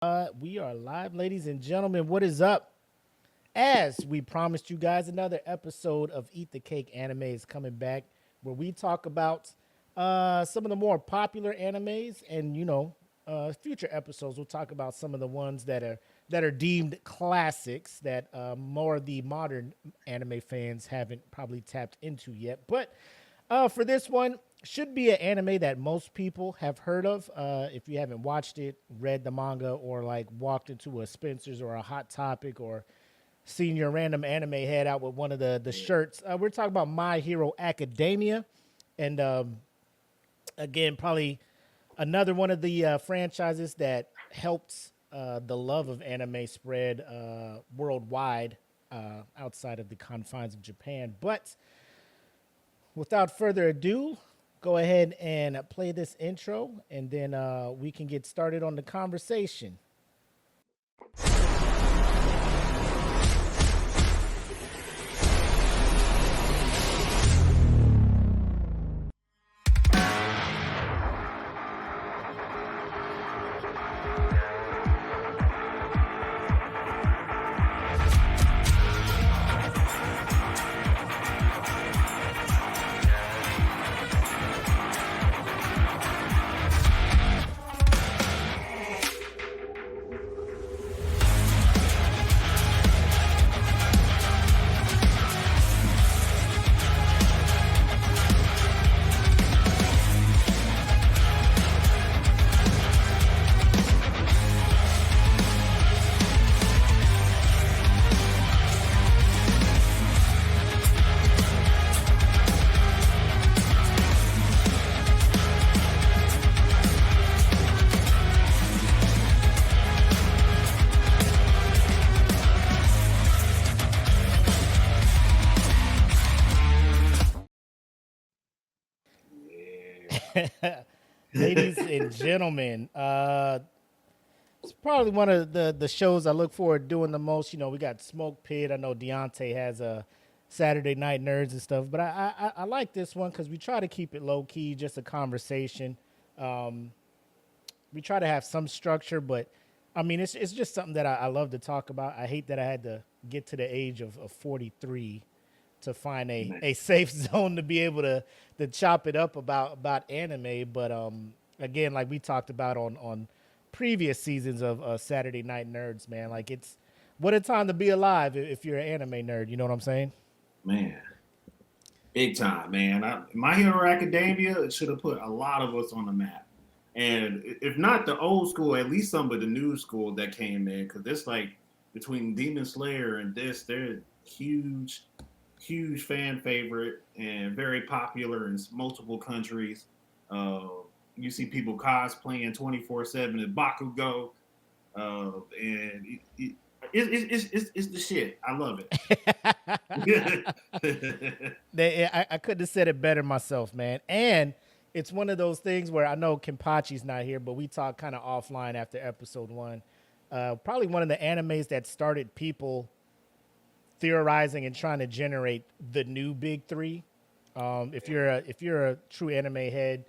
We are live, ladies and gentlemen. What is up? As we promised you guys, another episode of Eat the Cake Anime is coming back, where we talk about some of the more popular animes, and future episodes we'll talk about some of the ones that are deemed classics that more of the modern anime fans haven't probably tapped into yet. But for this one, should be an anime that most people have heard of. If you haven't watched it, read the manga, or like walked into a Spencer's or a Hot Topic, or seen your random anime head out with one of the shirts, we're talking about My Hero Academia, and again, probably another one of the franchises that helped the love of anime spread worldwide outside of the confines of Japan. But without further ado, go ahead and play this intro, and then we can get started on the conversation. Ladies and gentlemen, it's probably one of the shows I look forward to doing the most. We got Smoke Pit. I know Deante has a Saturday Night Nerds and stuff, but I like this one because we try to keep it low key, just a conversation. Um, we try to have some structure, but I mean, it's just something that I love to talk about. I hate that I had to get to the age of 43 to find a safe zone to be able to chop it up about anime. But again, like we talked about on previous seasons of Saturday Night Nerds, man, like it's what a time to be alive if you're an anime nerd. You know what I'm saying? Man, big time, man. My Hero Academia should have put a lot of us on the map. And if not the old school, at least some of the new school that came in, because it's like between Demon Slayer and this, they're huge, huge fan favorite and very popular in multiple countries. Uh, you see people cosplaying 24/7 at Bakugo, and it's the shit. I love it. I couldn't have said it better myself, man. And it's one of those things where I know Kimpachi's not here, but we talked kind of offline after episode one. Probably one of the animes that started people theorizing and trying to generate the new big three. If you're a true anime head,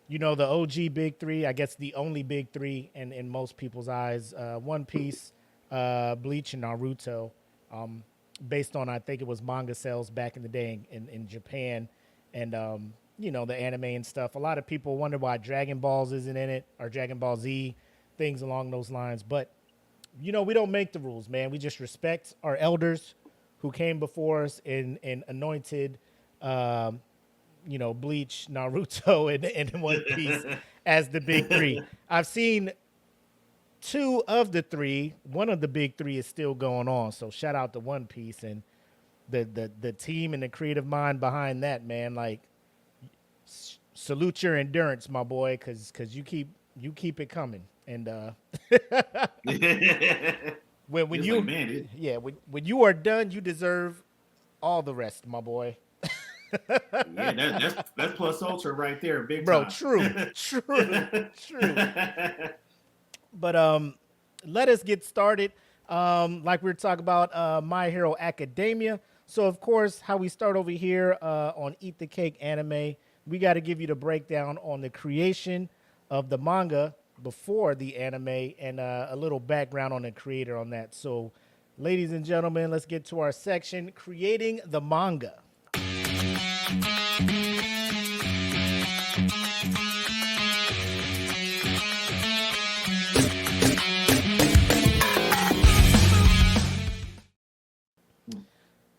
you know the OG big three. I guess the only big three in most people's eyes: One Piece, Bleach, and Naruto. Um, Based on I think it was manga sales back in the day in Japan, and the anime and stuff. A lot of people wonder why Dragon Balls isn't in it or Dragon Ball Z, things along those lines. But we don't make the rules, man. We just respect our elders who came before us in anointed, um, Bleach, Naruto, and One Piece as the big three. I've seen two of the three. One of the big three is still going on. So shout out to One Piece and the team and the creative mind behind that, man. Like salute your endurance, my boy, because you keep it coming. And when It's you like, man, it, yeah when you are done, you deserve all the rest, my boy. yeah, that's plus ultra right there, big Bro, time. true, true, true. But let us get started. Like we were talking about My Hero Academia. So of course, how we start over here on Eat the Cake Anime, we got to give you the breakdown on the creation of the manga before the anime, and a little background on the creator on that. So, ladies and gentlemen, let's get to our section, creating the manga.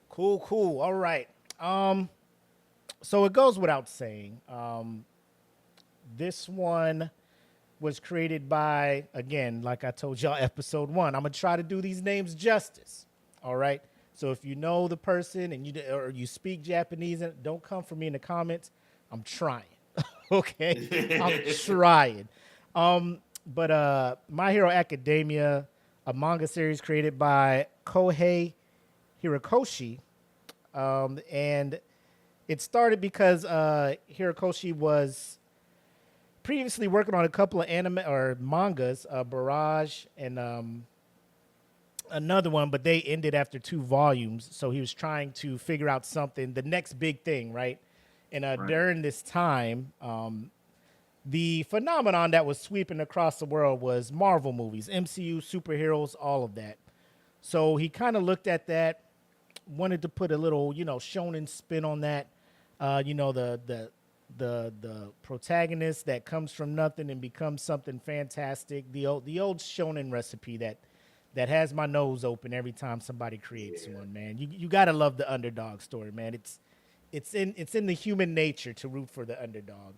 Cool, cool. All right. So it goes without saying. This one was created by, again, like I told y'all, episode 1. I'm gonna try to do these names justice. All right. So if you know the person and you speak Japanese, don't come for me in the comments. I'm trying. Okay, I'm trying. But My Hero Academia, a manga series created by Kohei Hirikoshi, and it started because Hirikoshi was previously working on a couple of anime or mangas, Barrage and another one, but they ended after 2 volumes. So he was trying to figure out something, the next big thing, right? And Right. during this time, the phenomenon that was sweeping across the world was Marvel movies, MCU, superheroes, all of that. So he kind of looked at that, wanted to put a little, shonen spin on that. The protagonist that comes from nothing and becomes something fantastic. The old shonen recipe that has my nose open every time somebody creates one, man. You gotta love the underdog story, man. It's in the human nature to root for the underdog.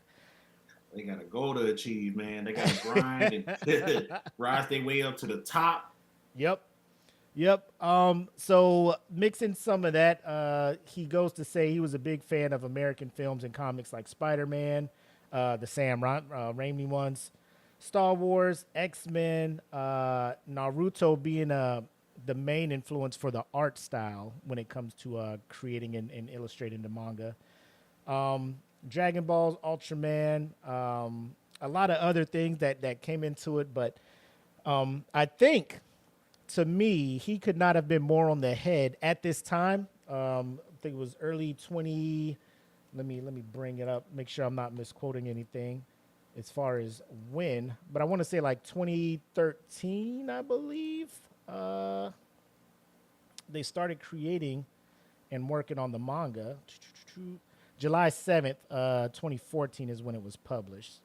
They got a goal to achieve, man. They got to grind and rise their way up to the top. Yep. Yep. So mixing some of that, he goes to say he was a big fan of American films and comics like Spider-Man, the Sam Raimi ones, Star Wars, X-Men, Naruto being the main influence for the art style when it comes to creating and illustrating the manga. Dragon Balls, Ultraman, a lot of other things that came into it, but I think to me, he could not have been more on the head at this time. I think it was early 20. Let me bring it up. Make sure I'm not misquoting anything as far as when, but I want to say like 2013, I believe. They started creating and working on the manga. July 7th, 2014 is when it was published.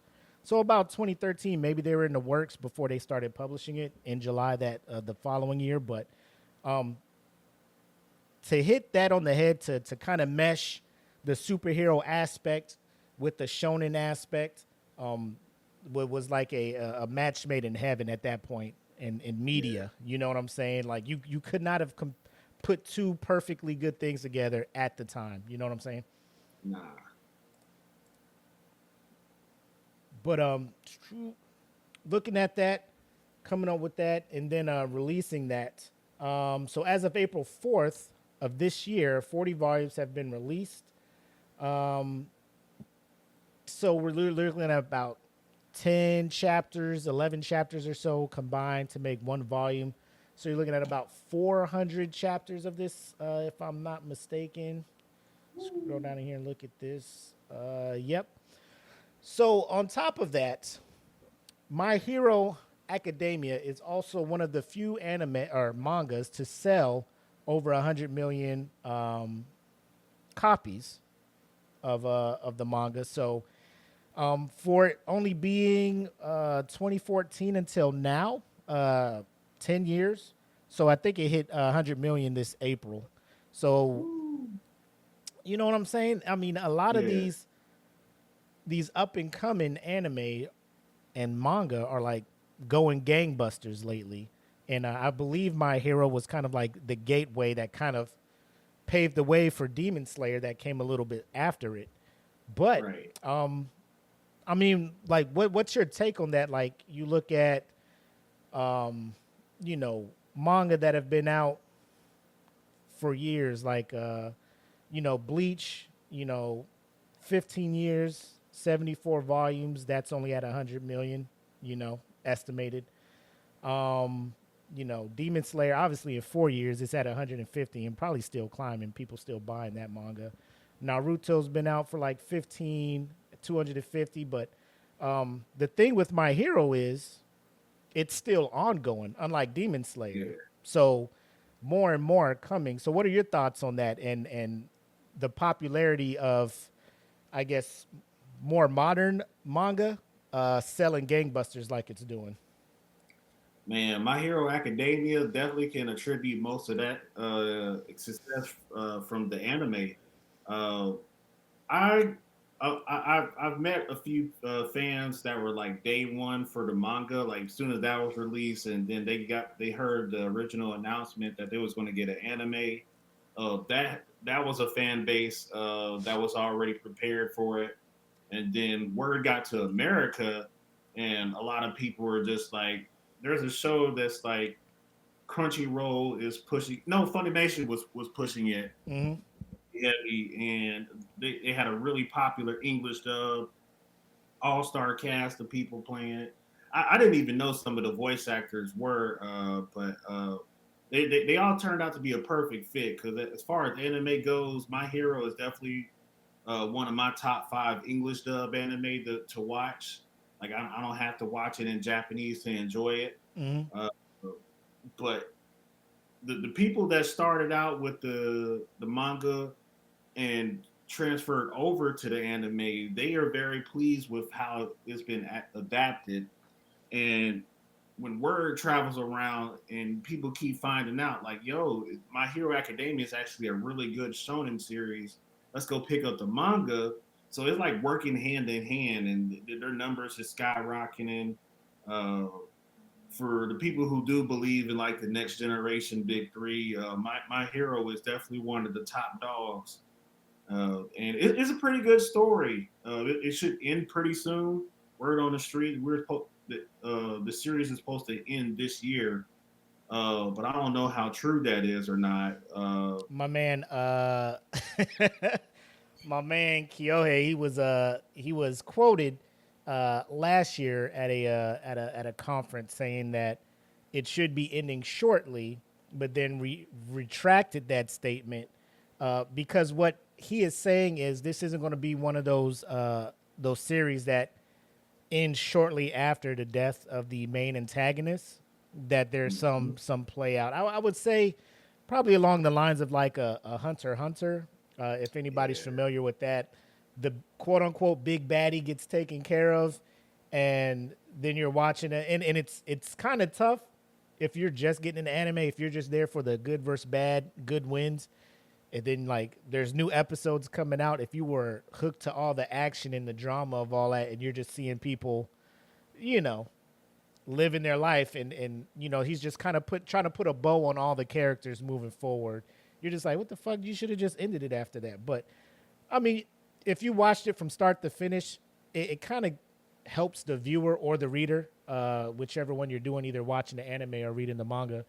So about 2013, maybe they were in the works before they started publishing it in July the following year. But to hit that on the head, to kind of mesh the superhero aspect with the shonen aspect, was like a match made in heaven at that point in media. Yeah. You know what I'm saying? Like you could not have put 2 perfectly good things together at the time. You know what I'm saying? Nah. But looking at that, coming up with that, and then releasing that. So as of April 4th of this year, 40 volumes have been released. So we're looking at about 10 chapters, 11 chapters or so combined to make 1 volume. So you're looking at about 400 chapters of this, if I'm not mistaken. Scroll down in here and look at this. Yep. So on top of that, My Hero Academia is also one of the few anime or mangas to sell over 100 million copies of the manga. So for it only being 2014 until now, 10 years. So I think it hit 100 million this April. So you know what I'm saying? I mean, a lot of these up and coming anime and manga are like going gangbusters lately. And I believe My Hero was kind of like the gateway that kind of paved the way for Demon Slayer that came a little bit after it. But Right. I mean, like what's your take on that? Like you look at manga that have been out for years, like Bleach, 15 years, 74 volumes, that's only at 100 million, estimated. Demon Slayer, obviously in 4 years, it's at 150 and probably still climbing. People still buying that manga. Naruto's been out for like 15, 250, but The thing with My Hero is it's still ongoing, unlike Demon Yeah. Slayer. So more and more are coming. So what are your thoughts on that and the popularity of, I guess, more modern manga selling gangbusters like it's doing? Man, My Hero Academia definitely can attribute most of that success from the anime. Uh, I, I've met a few fans that were like day one for the manga, like as soon as that was released, and then they heard the original announcement that they was going to get an anime. That was a fan base that was already prepared for it, and then word got to America, and a lot of people were just like, "There's a show that's like Crunchyroll is pushing." No, Funimation was pushing it Mm-hmm. heavy, and they had a really popular English dub, all star cast of people playing. I didn't even know some of the voice actors were, but they all turned out to be a perfect fit. Because as far as anime goes, My Hero is definitely one of my top five English dub anime to watch. Like I don't have to watch it in Japanese to enjoy it. Mm-hmm. Uh, but the people that started out with the manga and transferred over to the anime, they are very pleased with how it's been adapted. And when word travels around and people keep finding out, like, yo, My Hero Academia is actually a really good shonen series. Let's go pick up the manga. So it's like working hand in hand, and their numbers is skyrocketing. Uh, for the people who do believe in like the next generation big three, my hero is definitely one of the top dogs, and it's a pretty good story. It should end pretty soon. Word on the street, the series is supposed to end this year, but I don't know how true that is or not. My man, my man Kyohei, he was quoted last year at a conference saying that it should be ending shortly, but then retracted that statement because what he is saying is this isn't going to be one of those series that ends shortly after the death of the main antagonist. That there's some play out. I would say probably along the lines of like a Hunter x Hunter. If anybody's Yeah, familiar with that, the quote unquote big baddie gets taken care of, and then you're watching it, and it's kind of tough if you're just getting into anime. If you're just there for the good versus bad, good wins, and then like there's new episodes coming out. If you were hooked to all the action and the drama of all that, and you're just seeing people, you know, living their life and he's just kind of trying to put a bow on all the characters moving forward. You're just like, what the fuck, you should have just ended it after that. But I mean, if you watched it from start to finish, it kind of helps the viewer or the reader, whichever one you're doing, either watching the anime or reading the manga,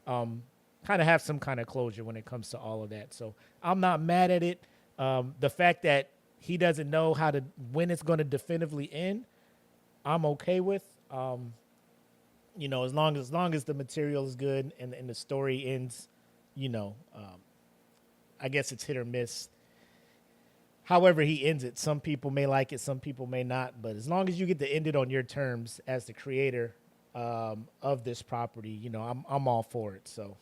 kind of have some kind of closure when it comes to all of that. So I'm not mad at it. The fact that he doesn't know when it's going to definitively end, I'm okay with. As long as the material is good and the story ends, I guess it's hit or miss. However he ends it, some people may like it, some people may not. But as long as you get to end it on your terms as the creator of this property, I'm all for it. So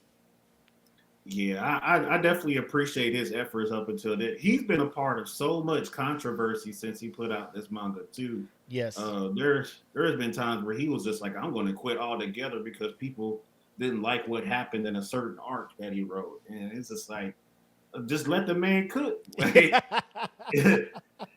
yeah, I definitely appreciate his efforts up until that. He's been a part of so much controversy since he put out this manga too. yes, There's been times where he was just like, I'm going to quit altogether because people didn't like what happened in a certain arc that he wrote, and it's just like, just let the man cook. Like,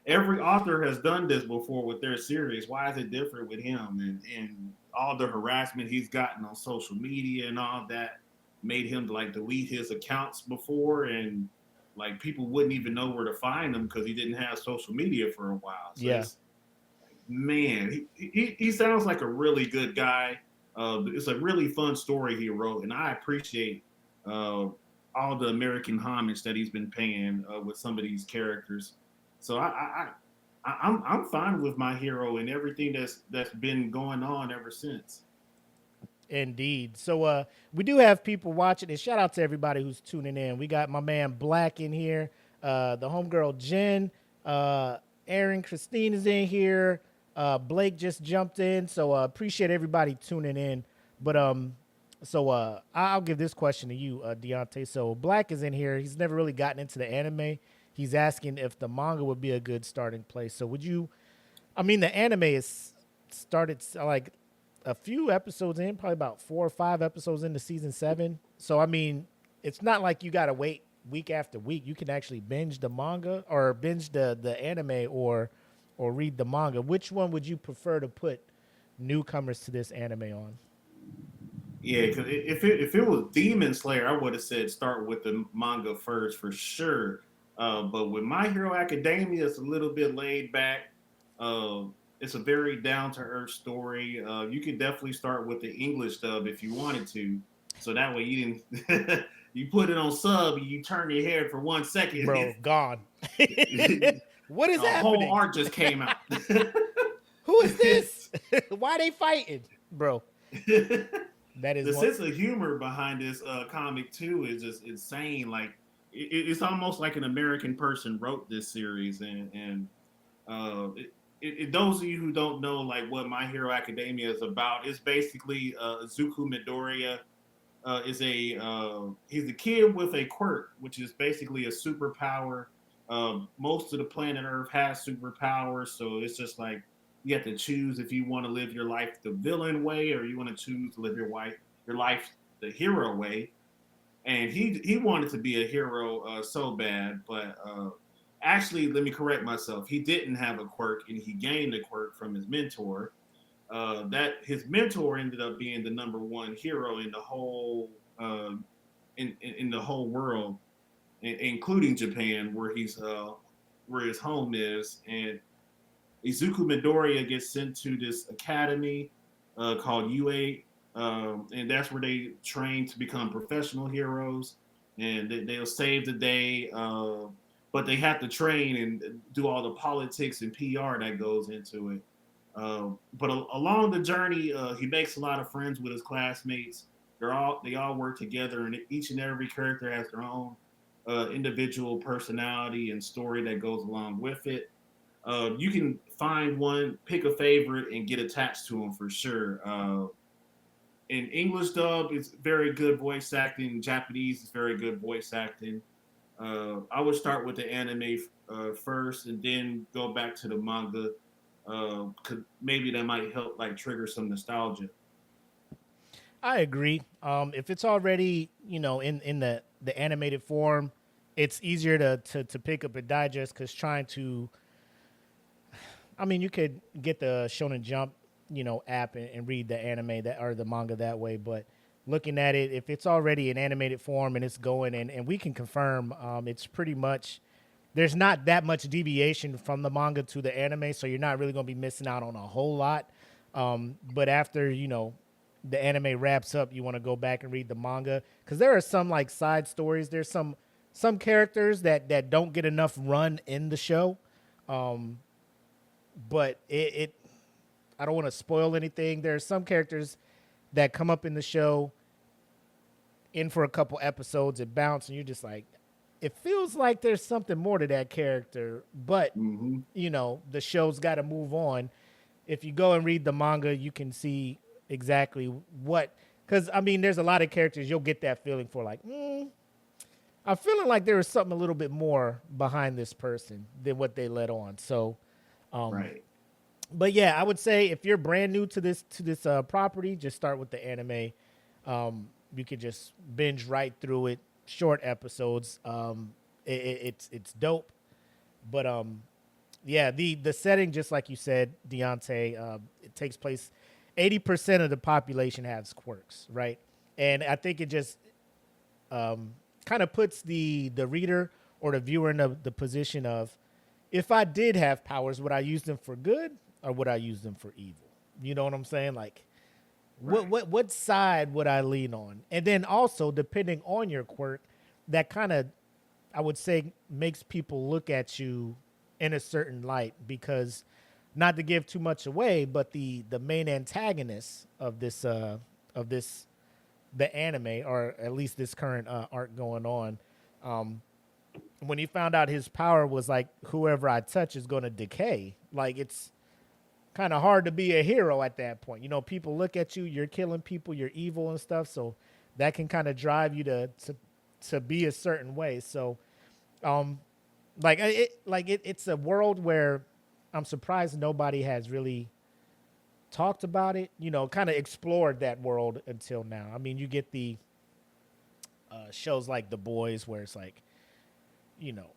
every author has done this before with their series. Why is it different with him? And all the harassment he's gotten on social media and all that made him like delete his accounts before, and like people wouldn't even know where to find him because he didn't have social media for a while. So yeah, it's, man, he sounds like a really good guy. It's a really fun story he wrote, and I appreciate all the American homage that he's been paying with some of these characters. So I'm fine with My Hero and everything that's been going on ever since. indeed. So we do have people watching, and shout out to everybody who's tuning in. We got my man Black in here, the homegirl Jen, Aaron, Christine is in here. Blake just jumped in, so appreciate everybody tuning in. But I'll give this question to you, Deante. So Black is in here. He's never really gotten into the anime. He's asking if the manga would be a good starting place. So would you? I mean, the anime is started like a few episodes in, probably about 4 or 5 episodes into season 7. So I mean, it's not like you gotta wait week after week. You can actually binge the manga or binge the anime or read the manga. Which one would you prefer to put newcomers to this anime on? Yeah, because if it was Demon Slayer, I would have said start with the manga first for sure. But with My Hero Academia, it's a little bit laid back. Uh, it's a very down to earth story. You could definitely start with the English dub if you wanted to, so that way you didn't you put it on sub, you turn your head for 1 second, Bro, gone. What is a whole happening? art just came out. Who is this? Why they fighting, bro? That is The one. sense of humor behind this comic too is just insane. Like it's almost like an American person wrote this series, and those of you who don't know like what My Hero Academia is about, it's basically Zuku Midoriya is he's a kid with a quirk, which is basically a superpower. Most of the planet Earth has superpowers, so it's just like you have to choose if you want to live your life the villain way or you want to choose to live your life the hero way. And he wanted to be a hero so bad, but actually, let me correct myself. He didn't have a quirk, and he gained a quirk from his mentor. That his mentor ended up being the number one hero in the whole in the whole world, including Japan, where his home is. And Izuku Midoriya gets sent to this academy called UA, and that's where they train to become professional heroes, and they'll save the day. But they have to train and do all the politics and PR that goes into it. But along the journey, he makes a lot of friends with his classmates. They all work together, and each and every character has their own individual personality and story that goes along with it. You can find one, pick a favorite, and get attached to them for sure. In English dub, it's very good voice acting. In Japanese, it's very good voice acting. I would start with the anime first, and then go back to the manga. Maybe that might help, like trigger some nostalgia. I agree. If it's already, in the animated form, it's easier to pick up and digest because trying to, I mean, you could get the Shonen Jump, app and read the anime that or the manga that way. But looking at it, if it's already in animated form and it's going, and we can confirm, it's pretty much there's not that much deviation from the manga to the anime, so you're not really going to be missing out on a whole lot. But after the anime wraps up, you want to go back and read the manga because there are some like side stories. There's some characters that don't get enough run in the show, but it I don't want to spoil anything. There are some characters that come up in the show in for a couple episodes, it bounce, and you're just like, it feels like there's something more to that character, but Mm-hmm. the show's got to move on. If you go and read the manga, you can see exactly what. Because I mean, there's a lot of characters you'll get that feeling for, like, I'm feeling like there was something a little bit more behind this person than what they let on. So, Right. but yeah, I would say if you're brand new to this property, just start with the anime. You could just binge right through it, short episodes. It's dope, but yeah, the setting, just like you said, Deante, it takes place. 80% of the population has quirks, right? And I think it just kind of puts the reader or the viewer in the position of, if I did have powers, would I use them for good or would I use them for evil? You know what I'm saying? Like, Right. what side would I lean on? And then also, depending on your quirk, that kind of, I would say, makes people look at you in a certain light because, not to give too much away, but the main antagonist of this the anime, or at least this current arc going on, when he found out his power was like, whoever I touch is going to decay. Like, kind of hard to be a hero at that point. You know, people look at you, you're killing people, you're evil and stuff, so that can kind of drive you to be a certain way. So, um, it's a world where I'm surprised nobody has really talked about it. You know, kind of explored that world until now. I mean, you get the shows like The Boys, where it's like, you know,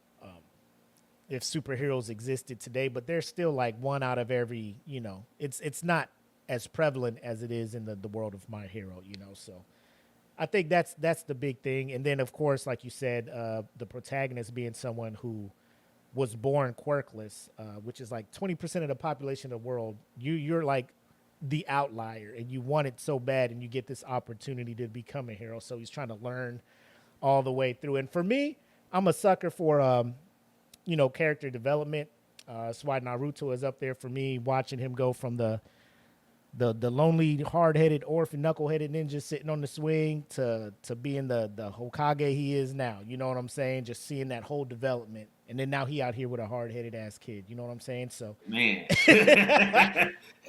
if superheroes existed today, but they're still like one out of every, you know, it's not as prevalent as it is in the world of My Hero, you know. So I think that's the big thing. And then of course, like you said, the protagonist being someone who was born quirkless, which is like 20% of the population of the world. You're like the outlier, and you want it so bad, and you get this opportunity to become a hero. So he's trying to learn all the way through. And for me, I'm a sucker for you know, character development. That's why Naruto is up there for me. Watching him go from the lonely, hard headed, orphan, knuckleheaded ninja sitting on the swing to being the Hokage he is now. You know what I'm saying? Just seeing that whole development, and then now he out here with a hard headed ass kid. You know what I'm saying? So, Man.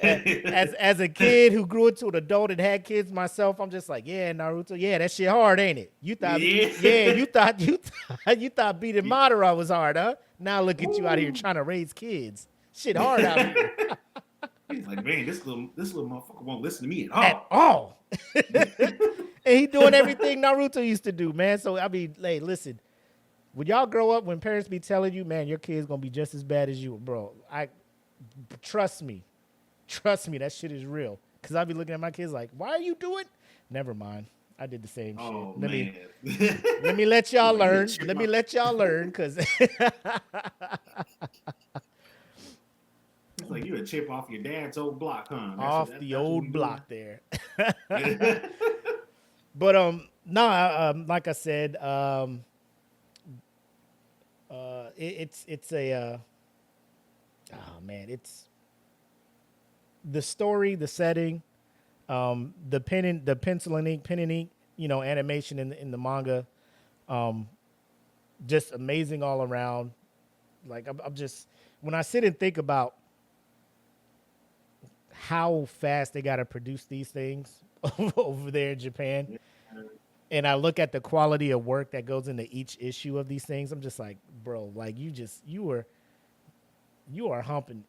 as a kid who grew into an adult and had kids myself, I'm just like, yeah, Naruto, yeah, that shit hard, ain't it? You thought, Yeah. yeah, you thought beating Madara was hard, huh? Now look at you out here Woo. trying to raise kids. Shit hard out here He's like, man, this little motherfucker won't listen to me at at all. all. And he doing everything Naruto used to do, man. So I mean, hey, listen, when y'all grow up, when parents be telling you, man, your kid's gonna be just as bad as you, bro, I trust me, that shit is real. Cause I be looking at my kids like, why are you doing? Never mind, I did the same shit. Oh Let me man. let me let y'all Like, you a learn. chip Let me off. let y'all learn, cause It's like you a chip off your dad's old block, huh? off the That's what we old doing. block there. But no, like I said, it's a oh man, it's the story, the setting, the pencil and ink, pen and ink, you know, animation in the manga, um, just amazing all around. Like I'm just when I sit and think about how fast they got to produce these things over there in Japan, Yeah. and I look at the quality of work that goes into each issue of these things, I'm just like, bro, like you are humping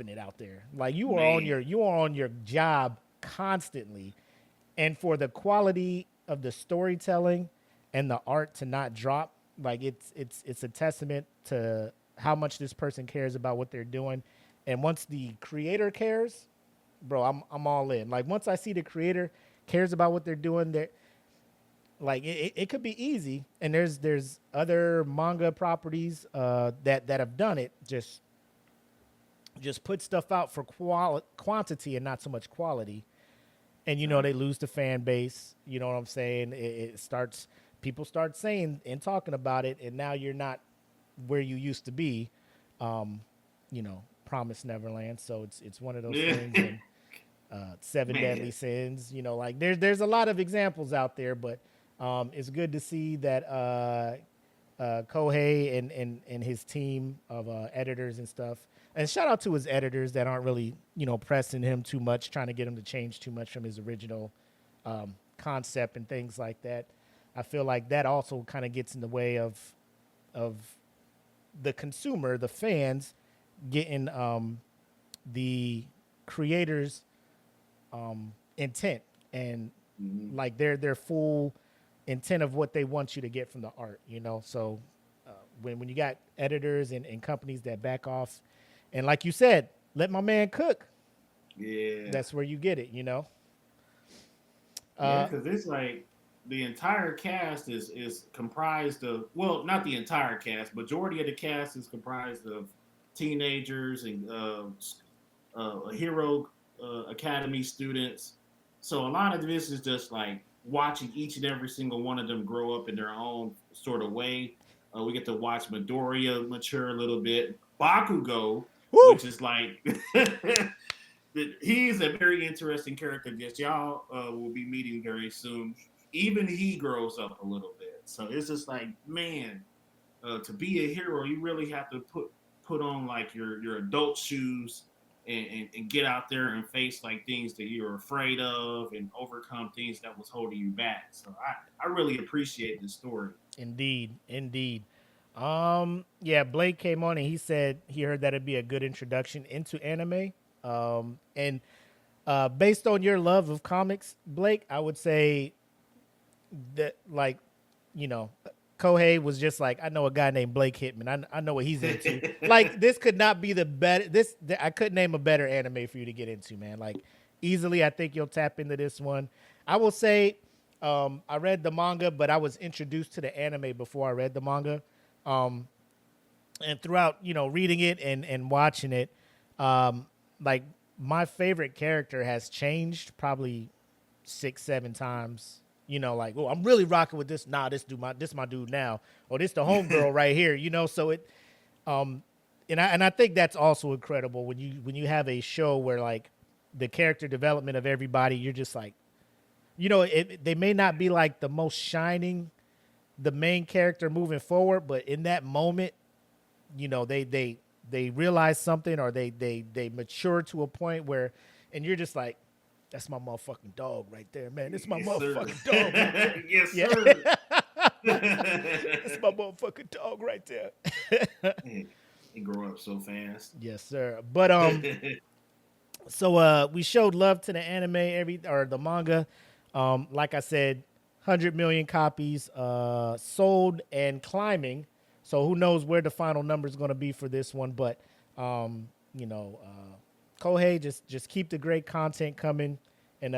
it out there. Like Man. you are on your job constantly, and for the quality of the storytelling and the art to not drop, like it's a testament to how much this person cares about what they're doing. And once the creator cares, bro, I'm all in. Like once I see the creator cares about what they're doing, they like it could be easy. And there's other manga properties that have done it. Just put stuff out for quantity and not so much quality. And you know they lose the fan base. You know what I'm saying? It starts people start saying and talking about it, and now you're not where you used to be. Um, you know, Promise Neverland. So it's one of those Yeah. things. And Seven Man. Deadly Sins. You know, like there's a lot of examples out there, but it's good to see that Kohei and his team of editors and stuff. And shout out to his editors that aren't really, you know, pressing him too much, trying to get him to change too much from his original concept and things like that. I feel like that also kind of gets in the way of the consumer, the fans, getting the creators' intent and Mhm. like their full intent of what they want you to get from the art. You know, so when you got editors and companies that back off, and like you said, let my man cook. Yeah. That's where you get it. You know. Yeah, Uh, because it's like the entire cast is comprised of, well, not the entire cast, majority of the cast is comprised of teenagers and hero academy students. So a lot of this is just like watching each and every single one of them grow up in their own sort of way. We get to watch Midoriya mature a little bit. Bakugo, woo. which is like he's a very interesting character that y'all will be meeting very soon. Even he grows up a little bit, so it's just like, man, to be a hero, you really have to put on like your adult shoes and get out there and face like things that you're afraid of and overcome things that was holding you back. So I really appreciate this story. Indeed, indeed. Yeah, Blake came on and he said he heard that it'd be a good introduction into anime. And based on your love of comics, Blake, I would say that, like, you know, Kohei was just like, I know a guy named Blake Hitman. I know what he's into. Like, this could not be the better. I couldn't name a better anime for you to get into, man. Like, easily, I think you'll tap into this one. I will say, I read the manga, but I was introduced to the anime before I read the manga. Um, and throughout, reading it and watching it, like, my favorite character has changed probably 6, 7 times. Like, oh, I'm really rocking with this. Nah, this my dude now, or this the homegirl right here. So it, and I think that's also incredible when you have a show where, like, the character development of everybody, you're just like, they may not be like the most shining, the main character moving forward, but in that moment, they realize something, or they mature to a point where, and you're just like, that's my motherfucking dog right there, man. This is my Yes, sir. motherfucking dog right there. Yes, Yeah. sir. That's my motherfucking dog right there. He grew up so fast. Yes, sir. But so we showed love to the anime, or the manga. Like I said, 100 million copies sold and climbing. So who knows where the final number is going to be for this one? But Kohei, just keep the great content coming, and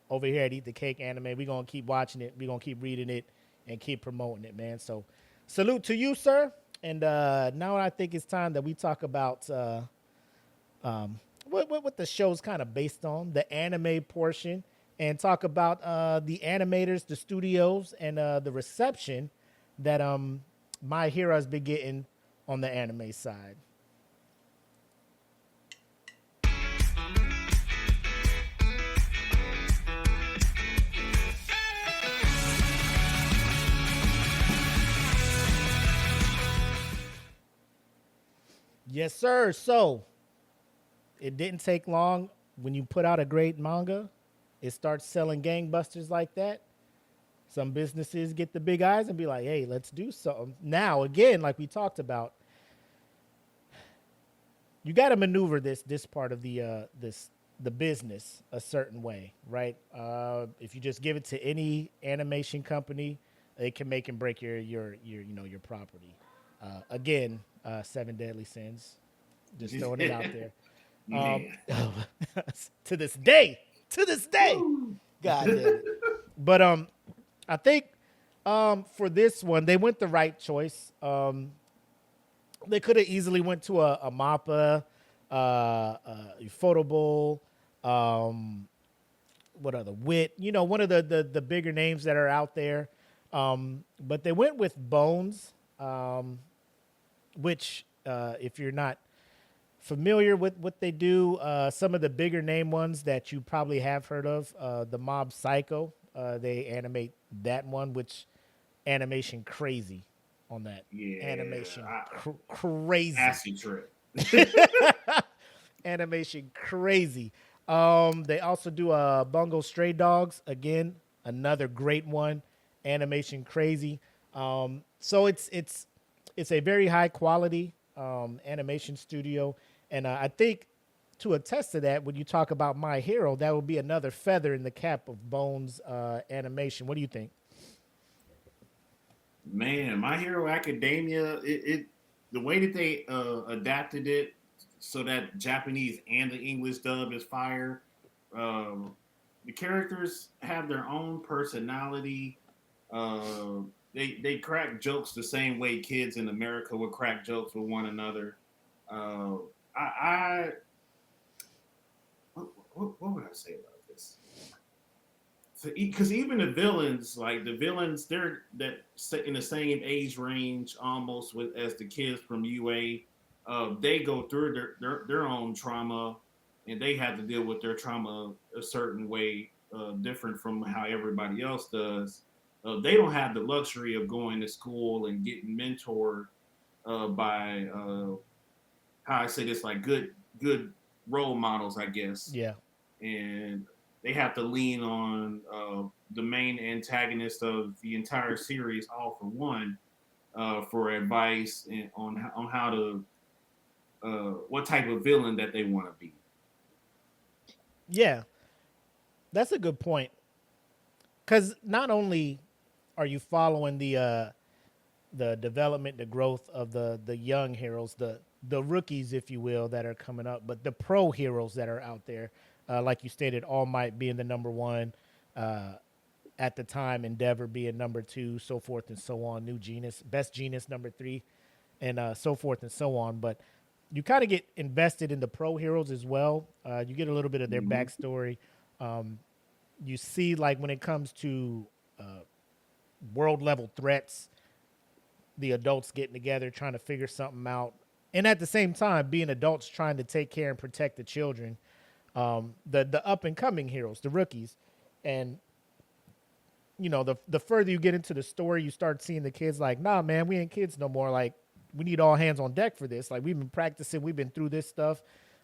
over here at Eat the Cake Anime, we're gonna keep watching it, we're gonna keep reading it, and keep promoting it, man. So salute to you, sir. And now I think it's time that we talk about what the show's kind of based on, the anime portion, and talk about the animators, the studios, and the reception that My Hero's been getting on the anime side. Yes, sir. So it didn't take long. When you put out a great manga, it starts selling gangbusters like that. Some businesses get the big eyes and be like, hey, let's do something. Now, again, like we talked about, you got to maneuver this part of the business a certain way, right? If you just give it to any animation company, it can make and break your property. Seven Deadly Sins, just throwing it out there. To this day, God damn it. But I think for this one, they went the right choice. They could have easily went to a MAPPA, Photoball, what other Wit, one of the bigger names that are out there. But they went with Bones, which if you're not familiar with what they do, some of the bigger name ones that you probably have heard of, the Mob Psycho, they animate that one, which animation crazy on that. Yeah, animation crazy. Acid trip. Animation crazy. They also do Bungo Stray Dogs, again, another great one. Animation crazy. So it's a very high quality animation studio, and I think to attest to that, when you talk about My Hero, that would be another feather in the cap of Bones animation. What do you think? Man, My Hero Academia, the way that they adapted it so that Japanese and the English dub is fire. The characters have their own personality. They crack jokes the same way kids in America would crack jokes with one another. I what would I say about this? Because even the villains, they're that in the same age range almost as the kids from UA. They go through their own trauma, and they have to deal with their trauma a certain way, different from how everybody else does. They don't have the luxury of going to school and getting mentored by how I say this, like good role models, I guess, Yeah. and they have to lean on the main antagonist of the entire series, All for One, for advice and on how to what type of villain that they want to be. Yeah. That's a good point. Because not only are you following the development, the growth of the young heroes, the rookies, if you will, that are coming up, but the pro heroes that are out there, like you stated, All Might being the number one at the time, Endeavor being number two, so forth and so on. New Genius, Best Genius number three, and so forth and so on. But you kind of get invested in the pro heroes as well. You get a little bit of their Mm-hmm. backstory. You see, like when it comes to world level threats, the adults getting together trying to figure something out, and at the same time being adults trying to take care and protect the children, the up and coming heroes, the rookies. And you know, the further you get into the story, you start seeing the kids like, nah, man, we ain't kids no more. Like, we need all hands on deck for this. Like, we've been practicing, we've been through this stuff,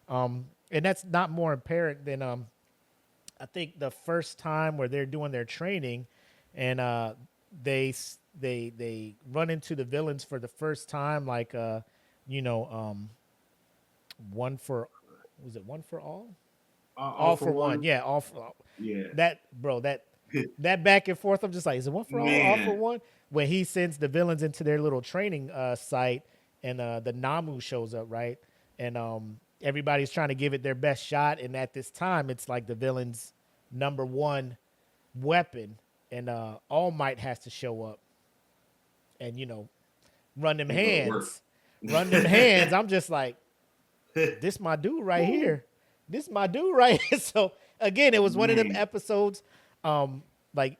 and that's not more apparent than I think the first time where they're doing their training, and they they run into the villains for the first time, like you know, one for was it one for All all for for one, One, yeah, all for all. yeah, That bro, that back and forth, I'm just like, is it one for all for man, one? When he sends the villains into their little training site, and the Namu shows up, right? And everybody's trying to give it their best shot, and at this time, it's like the villain's number one weapon, and All Might has to show up, and you know, run them they go to work. hands, run them hands. I'm just like, this my dude right Woo. here. This my dude right here. So again, it was one of them Man, episodes. Like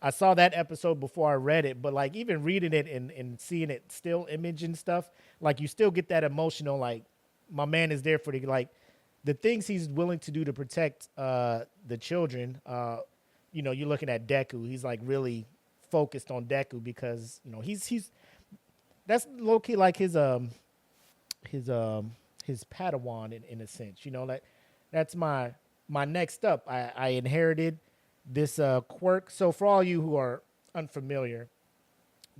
I saw that episode before I read it, but like even reading it and seeing it still image and stuff, like you still get that emotional, like my man is there for the things he's willing to do to protect the children. You know, you're looking at Deku. He's like really focused on Deku because, you know, he's that's low key like his his Padawan in a sense. You know, like that's my next up. I inherited this quirk. So for all you who are unfamiliar,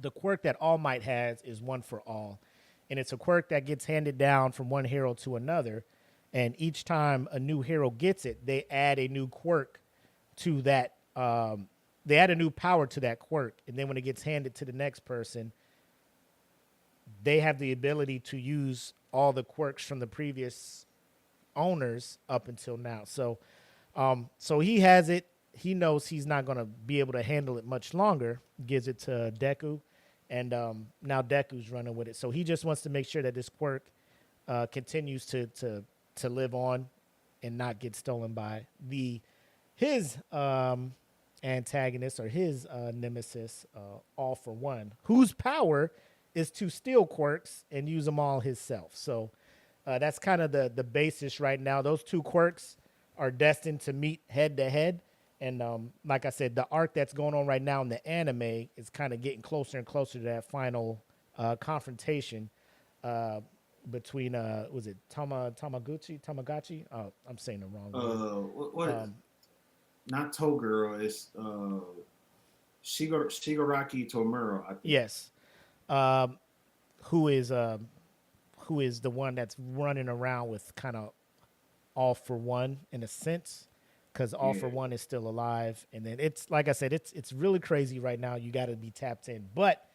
the quirk that All Might has is one for all. And it's a quirk that gets handed down from one hero to another. And each time a new hero gets it, they add a new quirk to that. They add a new power to that quirk. And then when it gets handed to the next person, they have the ability to use all the quirks from the previous owners up until now. So he has it. He knows he's not going to be able to handle it much longer. Gives it to Deku, and now Deku's running with it. So he just wants to make sure that this quirk continues to live on and not get stolen by his antagonist or his nemesis, All for One, whose power is to steal quirks and use them all himself. So that's kind of the basis right now. Those two quirks are destined to meet head to head. And like I said, the arc that's going on right now in the anime is kind of getting closer and closer to that final confrontation between was it Tamagotchi? Oh, I'm saying the wrong word. what not Toguro, it's Shigaraki Tomura, I think. Yes, um, who is who is the one that's running around with kind of All for One in a sense, because All for Yeah. One is still alive. And then it's like I said, it's really crazy right now. You got to be tapped in. But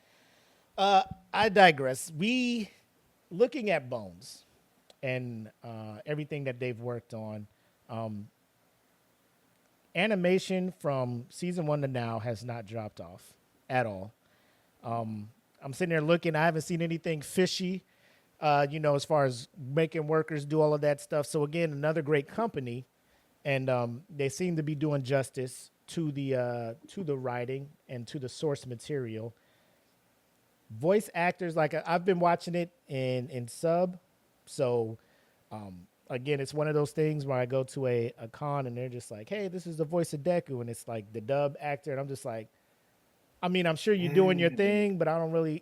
I digress. We looking at Bones and everything that they've worked on. Animation from season one to now has not dropped off at all. I'm sitting there looking. I haven't seen anything fishy, you know, as far as making workers do all of that stuff. So again, another great company, and they seem to be doing justice to the writing and to the source material. Voice actors, like I've been watching it in sub, so again, it's one of those things where I go to a con and they're just like, "Hey, this is the voice of Deku," and it's like the dub actor, and I'm just like, I mean, I'm sure you're doing your And thing, but I don't really.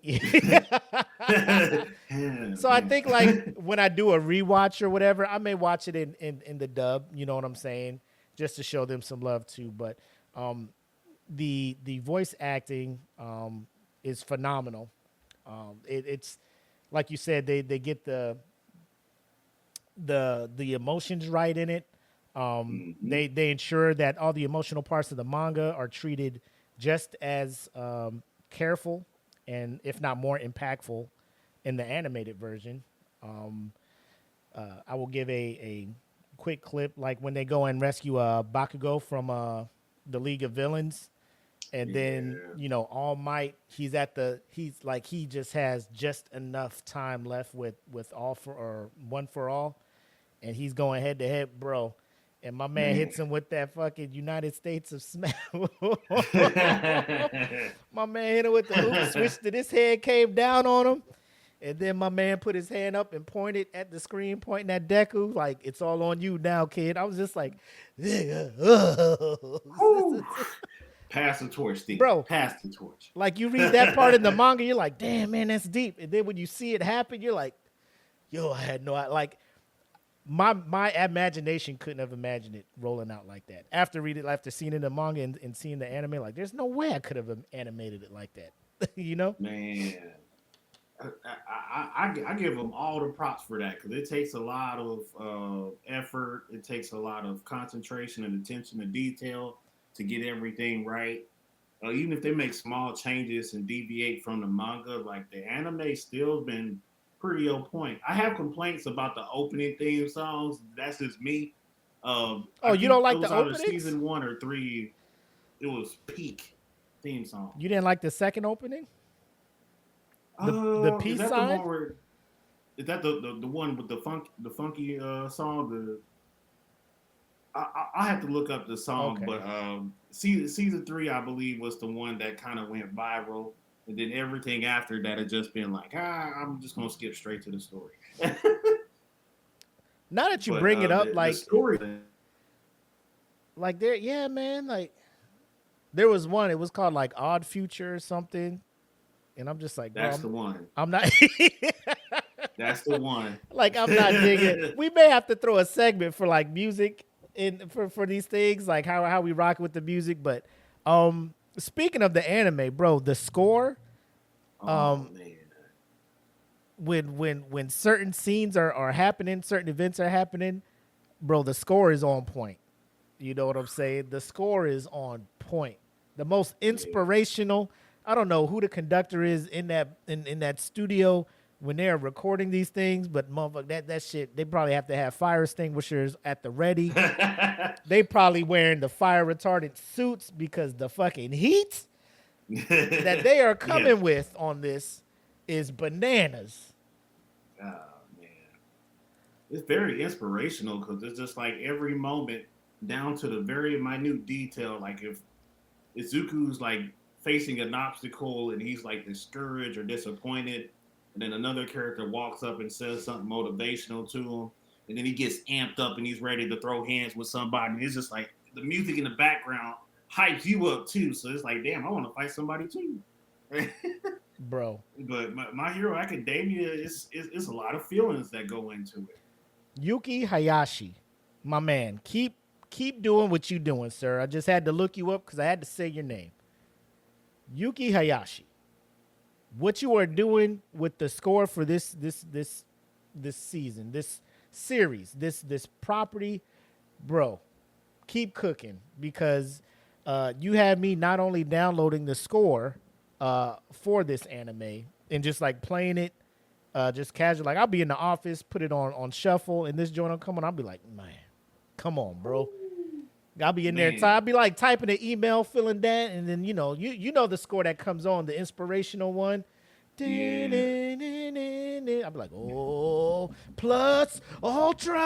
So I think like when I do a rewatch or whatever, I may watch it in the dub. You know what I'm saying? Just to show them some love too. But the voice acting is phenomenal. It's like you said, they get the emotions right in it. They ensure that all the emotional parts of the manga are treated just as careful and if not more impactful in the animated version. I will give a quick clip like when they go and rescue Bakugo from the League of Villains. And then, All Might, he's like he just has just enough time left with all for or one for all. And he's going head to head, bro. And my man hits him with that fucking United States of Smash. My man hit him with the hoop switch that his head came down on him. And then my man put his hand up and pointed at the screen, pointing at Deku, like, it's all on you now, kid. I was just like, pass the torch, Steve. Bro. Pass the torch. Like, you read that part in the manga, you're like, damn, man, that's deep. And then when you see it happen, you're like, yo, I had no, like, my imagination couldn't have imagined it rolling out like that. After seeing it in the manga and seeing the anime, like, there's no way I could have animated it like that. You know? Man. I give them all the props for that because it takes a lot of effort. It takes a lot of concentration and attention to detail to get everything right. Even if they make small changes and deviate from the manga, like the anime still been pretty on point. I have complaints about the opening theme songs. That's just me. You don't like the openings? Season 1 or 3, it was peak theme song. You didn't like the second opening? The peace sign? Is that the one with the funky song? I have to look up the song, okay. But season 3, I believe, was the one that kind of went viral, and then everything after that had just been like, I'm just gonna skip straight to the story. Now that you bring it up, like the story, like there, yeah, man, like there was one. It was called like Odd Future or something. And I'm just like, that's the one. I'm not. That's the one. Like, I'm not digging. We may have to throw a segment for like music for these things, like how we rock with the music. But speaking of the anime, bro, the score. Man. When certain scenes are happening, certain events are happening, bro, the score is on point. You know what I'm saying? The score is on point. The most inspirational. I don't know who the conductor is in that studio when they're recording these things, but motherfucker, that shit, they probably have to have fire extinguishers at the ready. They probably wearing the fire retardant suits because the fucking heat that they are coming with on this is bananas. Oh, man. It's very inspirational because it's just like every moment down to the very minute detail. Like if Izuku's like facing an obstacle and he's like discouraged or disappointed, and then another character walks up and says something motivational to him, and then he gets amped up and he's ready to throw hands with somebody, and it's just like the music in the background hypes you up too, so it's like, damn, I want to fight somebody too. Bro, but My Hero Academia is a lot of feelings that go into it. Yuki Hayashi, my man, keep doing what you doing, sir. I just had to look you up because I had to say your name. Yuki Hayashi, what you are doing with the score for this season, this series, this property, bro, keep cooking because you have me not only downloading the score for this anime and just like playing it just casual. Like I'll be in the office, put it on shuffle, and this joint will come on. I'll be like, man, come on, bro. I'll be in there. I'll be like typing an email, feeling that, and then you know the score that comes on, the inspirational one. Yeah. I'll be like, oh, plus ultra.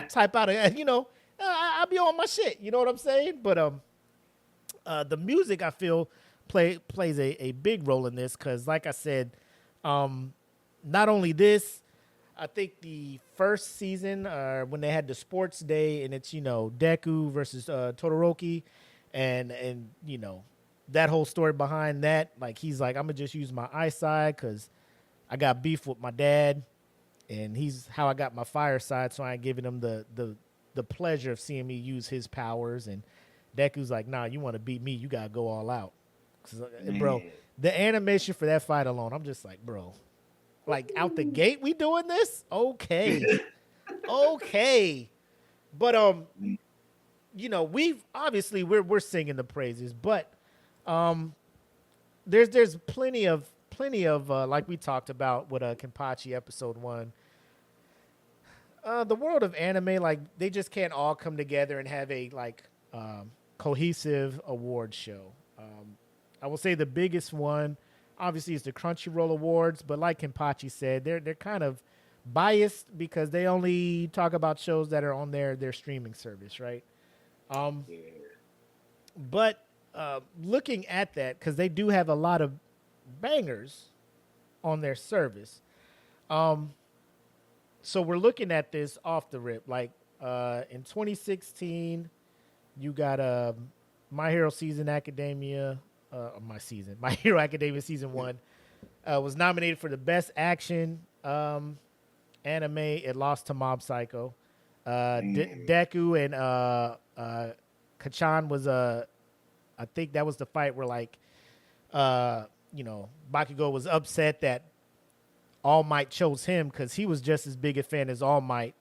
Type out I'll be on my shit. You know what I'm saying? But the music I feel plays a big role in this because, like I said, not only this. I think the first season, when they had the sports day, and it's Deku versus Todoroki, and that whole story behind that, like he's like, I'm gonna just use my eyesight because I got beef with my dad, and he's how I got my fireside, so I ain't giving him the pleasure of seeing me use his powers. And Deku's like, nah, you want to beat me, you gotta go all out. Bro, the animation for that fight alone, I'm just like, bro, like out the gate, we doing this? Okay, okay, but you know, we're singing the praises, but there's plenty of like we talked about with Kenpachi episode 1. The world of anime, like they just can't all come together and have a like cohesive award show. I will say the biggest one, obviously, is the Crunchyroll Awards, but like Kenpachi said, they're kind of biased because they only talk about shows that are on their streaming service, right? Yeah. But looking at that, because they do have a lot of bangers on their service. So we're looking at this off the rip. Like in 2016, you got My Hero Season Academia, My Hero Academia Season 1 was nominated for the Best Action Anime. It lost to Mob Psycho. Deku and Kachan was I think that was the fight where like Bakugo was upset that All Might chose him because he was just as big a fan as All Might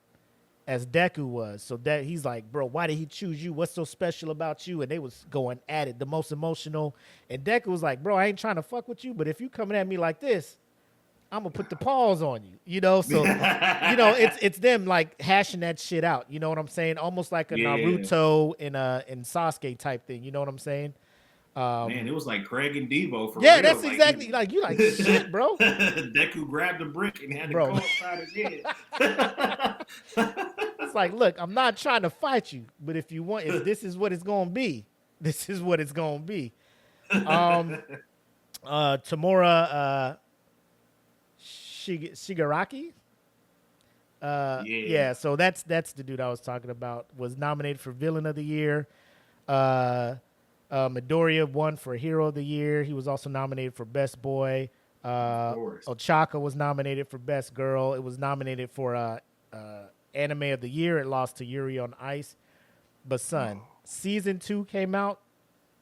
as Deku was. So that he's like, bro, why did he choose you? What's so special about you? And they was going at it, the most emotional. And Deku was like, bro, I ain't trying to fuck with you, but if you coming at me like this, I'm gonna put the paws on you, you know. So, it's them like hashing that shit out. You know what I'm saying? Almost like a Naruto in Sasuke type thing. You know what I'm saying? Man, it was like Craig and Devo for yeah, real. that's exactly like you like shit, bro. Deku grabbed a brick and had to go upside his head. It's like, look, I'm not trying to fight you, but if this is what it's gonna be, this is what it's gonna be. Tamura Shigaraki. Yeah, so that's the dude I was talking about. Was nominated for Villain of the Year. Midoriya won for Hero of the Year. He was also nominated for Best Boy. Ochaka was nominated for Best Girl. It was nominated for Anime of the Year. It lost to Yuri on Ice. But son, Season 2 came out.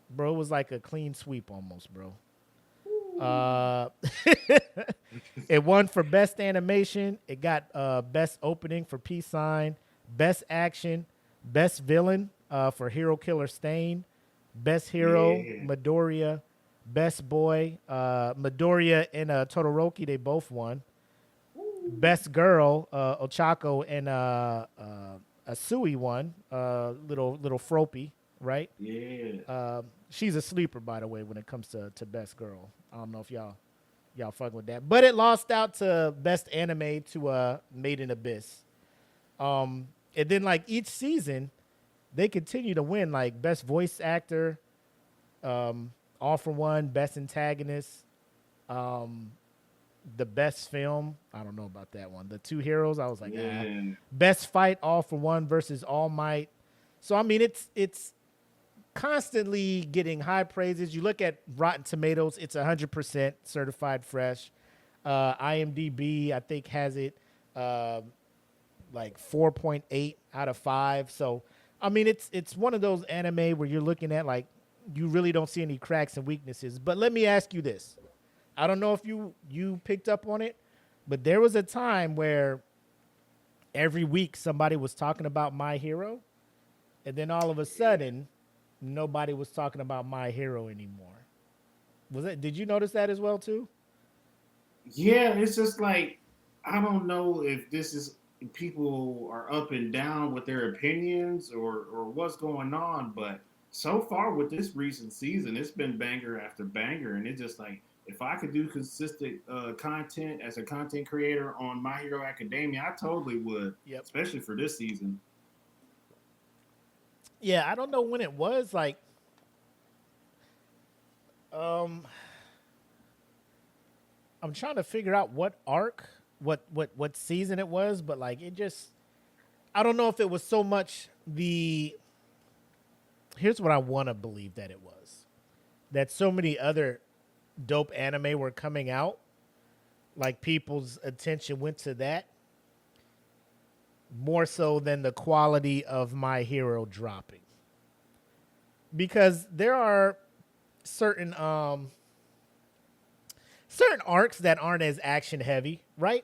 Bro, it was like a clean sweep almost, bro. It won for Best Animation. It got Best Opening for Peace Sign, Best Action, Best Villain for Hero Killer Stain, Best Hero, Midoriya, Best Boy, Midoriya and Todoroki, they both won. Best Girl, Ochako and Asui won. Little Froppy, right? Yeah. She's a sleeper, by the way, when it comes to Best Girl. I don't know if y'all fucking with that, but it lost out to Best Anime to Made in Abyss. And then like each season, they continue to win like Best Voice Actor, All for One, Best Antagonist, the Best Film. I don't know about that one. The Two Heroes, I was like, Best Fight, All for One versus All Might. So I mean, it's constantly getting high praises. You look at Rotten Tomatoes, it's 100% certified fresh. IMDb, I think, has it like 4.8 out of 5. So, I mean, it's one of those anime where you're looking at like you really don't see any cracks and weaknesses. But let me ask you this. I don't know if you picked up on it, but there was a time where every week somebody was talking about My Hero, and then all of a sudden nobody was talking about My Hero anymore. Did you notice that as well too? Yeah, it's just like I don't know if this is people are up and down with their opinions or what's going on, but so far with this recent season, it's been banger after banger, and it's just like if I could do consistent content as a content creator on My Hero Academia, I totally would. Yep. Especially for this season. Yeah, I don't know when it was. Like, I'm trying to figure out what arc, what season it was, but like it just, I don't know if it was so much the. Here's what I want to believe that it was. that so many other dope anime were coming out, like people's attention went to that more so than the quality of My Hero dropping. Because there are certain certain arcs that aren't as action heavy, right?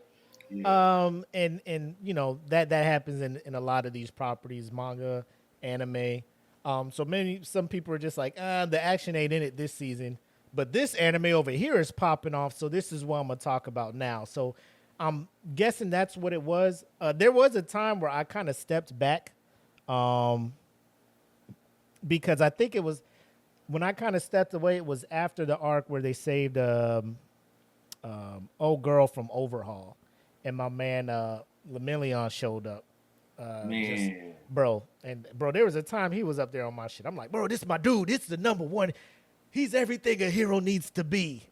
Yeah. And you know that happens in a lot of these properties, manga, anime. So many some people are just like, the action ain't in it this season, but this anime over here is popping off. So this is what I'm gonna talk about now. So I'm guessing that's what it was. There was a time where I kind of stepped back, um, because I think it was when I kind of stepped away. It was after the arc where they saved old girl from Overhaul, and my man Lemillion showed up. Just Man. bro, and bro, there was a time he was up there on my shit. I'm like, bro, this is my dude. This is the number one. He's everything a hero needs to be.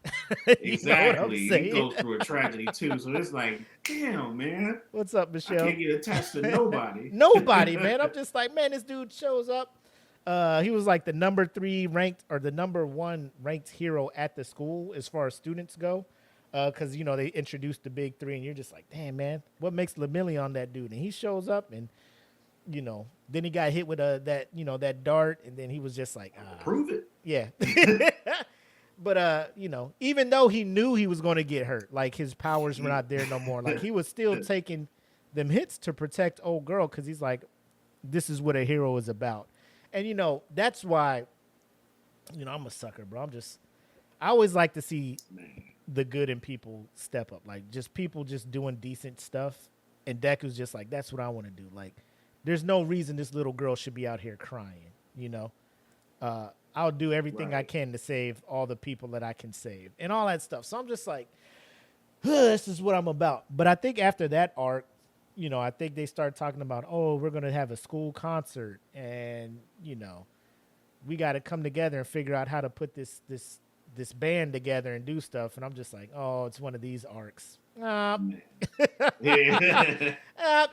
You know what I'm Exactly. He saying? goes through a tragedy too. So it's like, damn, man. What's up, I Michelle? can't get attached to nobody. Nobody, man. I'm just like, man, this dude shows up. He was like the number 3 ranked or the number 1 ranked hero at the school as far as students go. Because you know they introduced the big 3, and you're just like, damn, man, what makes Lemillion that dude? And he shows up, and you know, then he got hit with that that dart, and then he was just like, Prove it. yeah. But you know, even though he knew he was going to get hurt, like his powers were not there no more. Like he was still taking them hits to protect old girl because he's like, this is what a hero is about. And you know, that's why, you know, I'm a sucker, bro. I always like to see Man. the good in people step up, like just people just doing decent stuff. And Deku's just like, that's what I want to do. Like, there's no reason this little girl should be out here crying. You know, I'll do everything I Right. can to save all the people that I can save and all that stuff. So I'm just like, this is what I'm about. But I think after that arc, you know, I think they start talking about, oh, we're gonna have a school concert, and you know, we got to come together and figure out how to put this band together and do stuff. And I'm just like, oh, it's one of these arcs. Man. Yeah.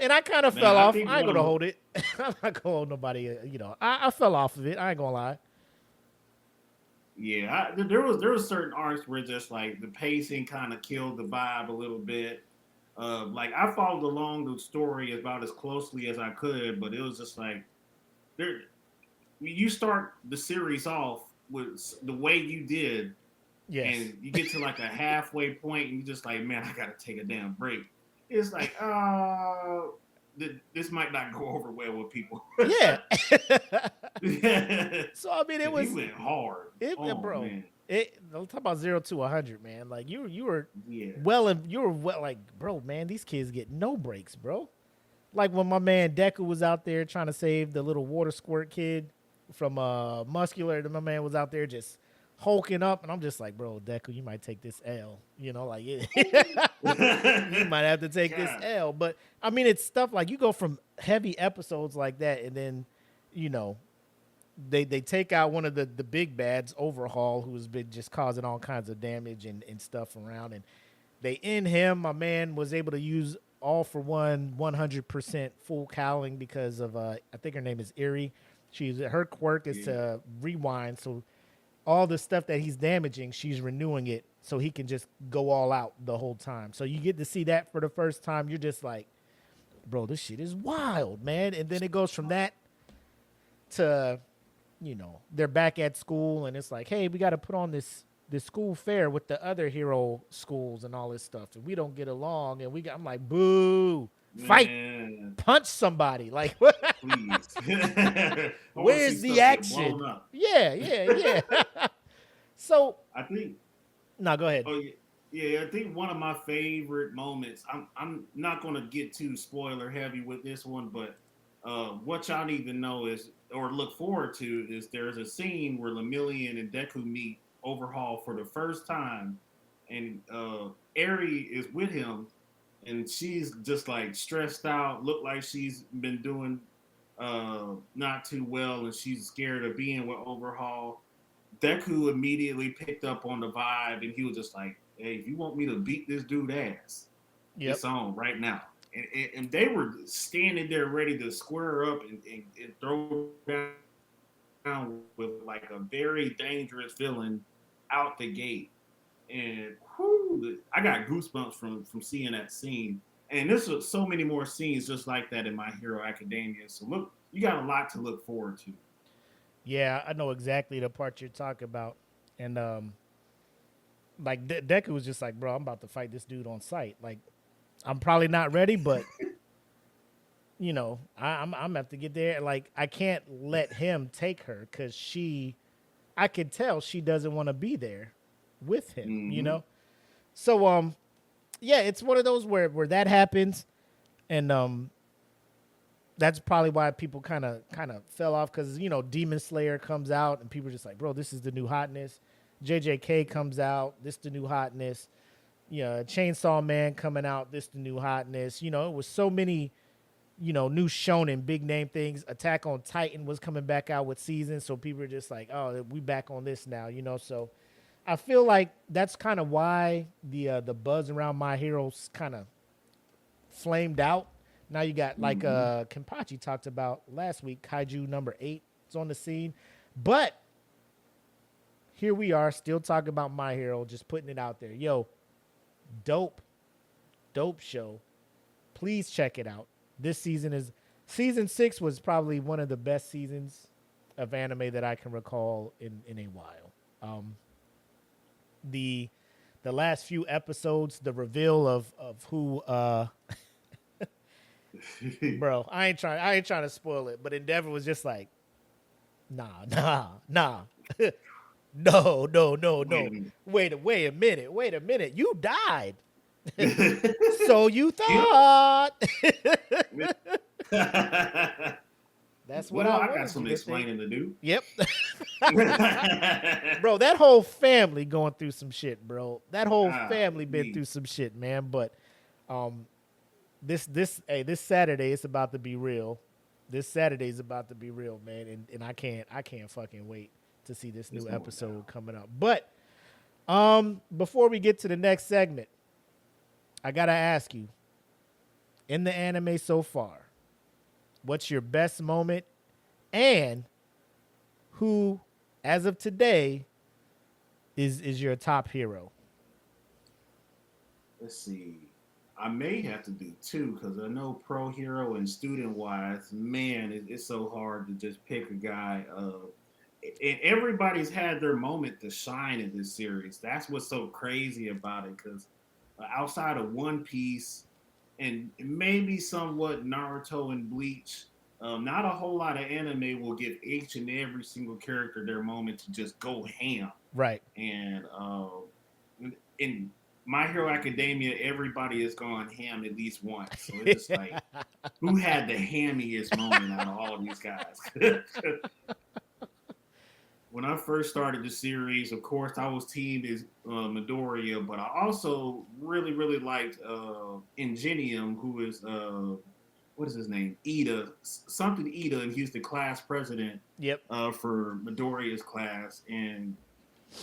And I kind of Man, fell I off. think I ain't one gonna of hold it. I'm not gonna hold nobody. You know, I fell off of it. I ain't gonna lie. yeah, there was certain arcs where just like the pacing kind of killed the vibe a little bit. Like I followed along the story about as closely as I could, but it was just like there. You start the series off with the way you did, Yes. and you get to like a halfway point, and you're just like, man, I gotta take a damn break. It's like, this might not go over well with people. Yeah. He So I mean, it was went hard. Oh bro. man, Let's talk about 0 to 100, man. Like you were yeah, you were well, like, bro, man. These kids get no breaks, bro. Like when my man Deku was out there trying to save the little water squirt kid from Muscular, and my man was out there just hulking up, and I'm just like, bro, Deku, you might take this L. You know, like you might have to take this God, L. But I mean, it's stuff like you go from heavy episodes like that, and then you know they take out one of the big bads, Overhaul, who's been just causing all kinds of damage and stuff around, and they end him. My man was able to use all for one 100% full cowling because of I think her name is Erie. Her quirk is yeah. to rewind, so all the stuff that he's damaging, she's renewing it so he can just go all out the whole time. So you get to see that for the first time. You're just like, bro, this shit is wild, man. And then it goes from that to, you know, they're back at school, and it's like, hey, we got to put on this school fair with the other hero schools and all this stuff, and we don't get along, and I'm like, boo, fight, Man, punch somebody, like, what? please. I want to see Where's stuff the get action? blown up. Yeah. So I think. no, go ahead. Oh yeah. Yeah, I think one of my favorite moments. I'm not gonna get too spoiler heavy with this one, but what y'all need to know is, or look forward to, is there's a scene where Lemillion and Deku meet Overhaul for the first time, and Eri is with him, and she's just like stressed out, look like she's been doing not too well, and she's scared of being with Overhaul. Deku immediately picked up on the vibe, and he was just like, "Hey, if you want me to beat this dude ass, Yep. it's on right now." And they were standing there ready to square up and throw down with like a very dangerous villain out the gate, and whew, I got goosebumps from seeing that scene. And there's so many more scenes just like that in My Hero Academia. So look, you got a lot to look forward to. Yeah, I know exactly the part you're talking about. And like Deku was just like, bro, I'm about to fight this dude on sight. Like, I'm probably not ready, but you know, I'm gonna have to get there. Like, I can't let him take her because I could tell she doesn't want to be there with him. You Mm-hmm. know, so yeah, it's one of those where that happens, and that's probably why people kind of fell off because you know Demon Slayer comes out and people are just like, bro, this is the new hotness. JJK comes out, this the new hotness. You know, Chainsaw Man coming out, this the new hotness. You know, it was so many, you know, new shonen big name things. Attack on Titan was coming back out with seasons, so people are just like, oh, we back on this now. You know, so I feel like that's kind of why the buzz around My Heroes kind of flamed out. Now you got like Mm-hmm. Kenpachi talked about last week, Kaiju number 8 is on the scene. But here we are still talking about My Hero, just putting it out there. Yo, dope, dope show. Please check it out. This season 6 was probably one of the best seasons of anime that I can recall in a while. The last few episodes, the reveal of who bro, I ain't trying to spoil it, but Endeavor was just like, nah. No, no, no, Wait no. a Wait a minute. You died. minute. So you Yep. thought. That's what Well, I I got wanted you some to think. explaining to do. Yep. Bro, that whole family going through some shit, bro. That whole Ah, family been me. through some shit, man. But um this Saturday it's about to be real. This Saturday is about to be real, man. And I can't fucking wait to see this It's new going down. episode coming up. But before we get to the next segment, I gotta ask you, in the anime so far, what's your best moment and who, as of today, is your top hero? Let's see. I may have to do two because I know pro hero and student wise, man, it's so hard to just pick a guy. And everybody's had their moment to shine in this series. That's what's so crazy about it. Because outside of One Piece and maybe somewhat Naruto and Bleach, not a whole lot of anime will give each and every single character their moment to just go ham. Right. And in My Hero Academia, everybody has gone ham at least once. So it's just like, who had the hammiest moment out of all these guys? When I first started the series, of course, I was team is Midoriya, but I also really liked Ingenium, who is what is his name? Ida, something Ida, and he's the class president Yep. for Midoriya's class, and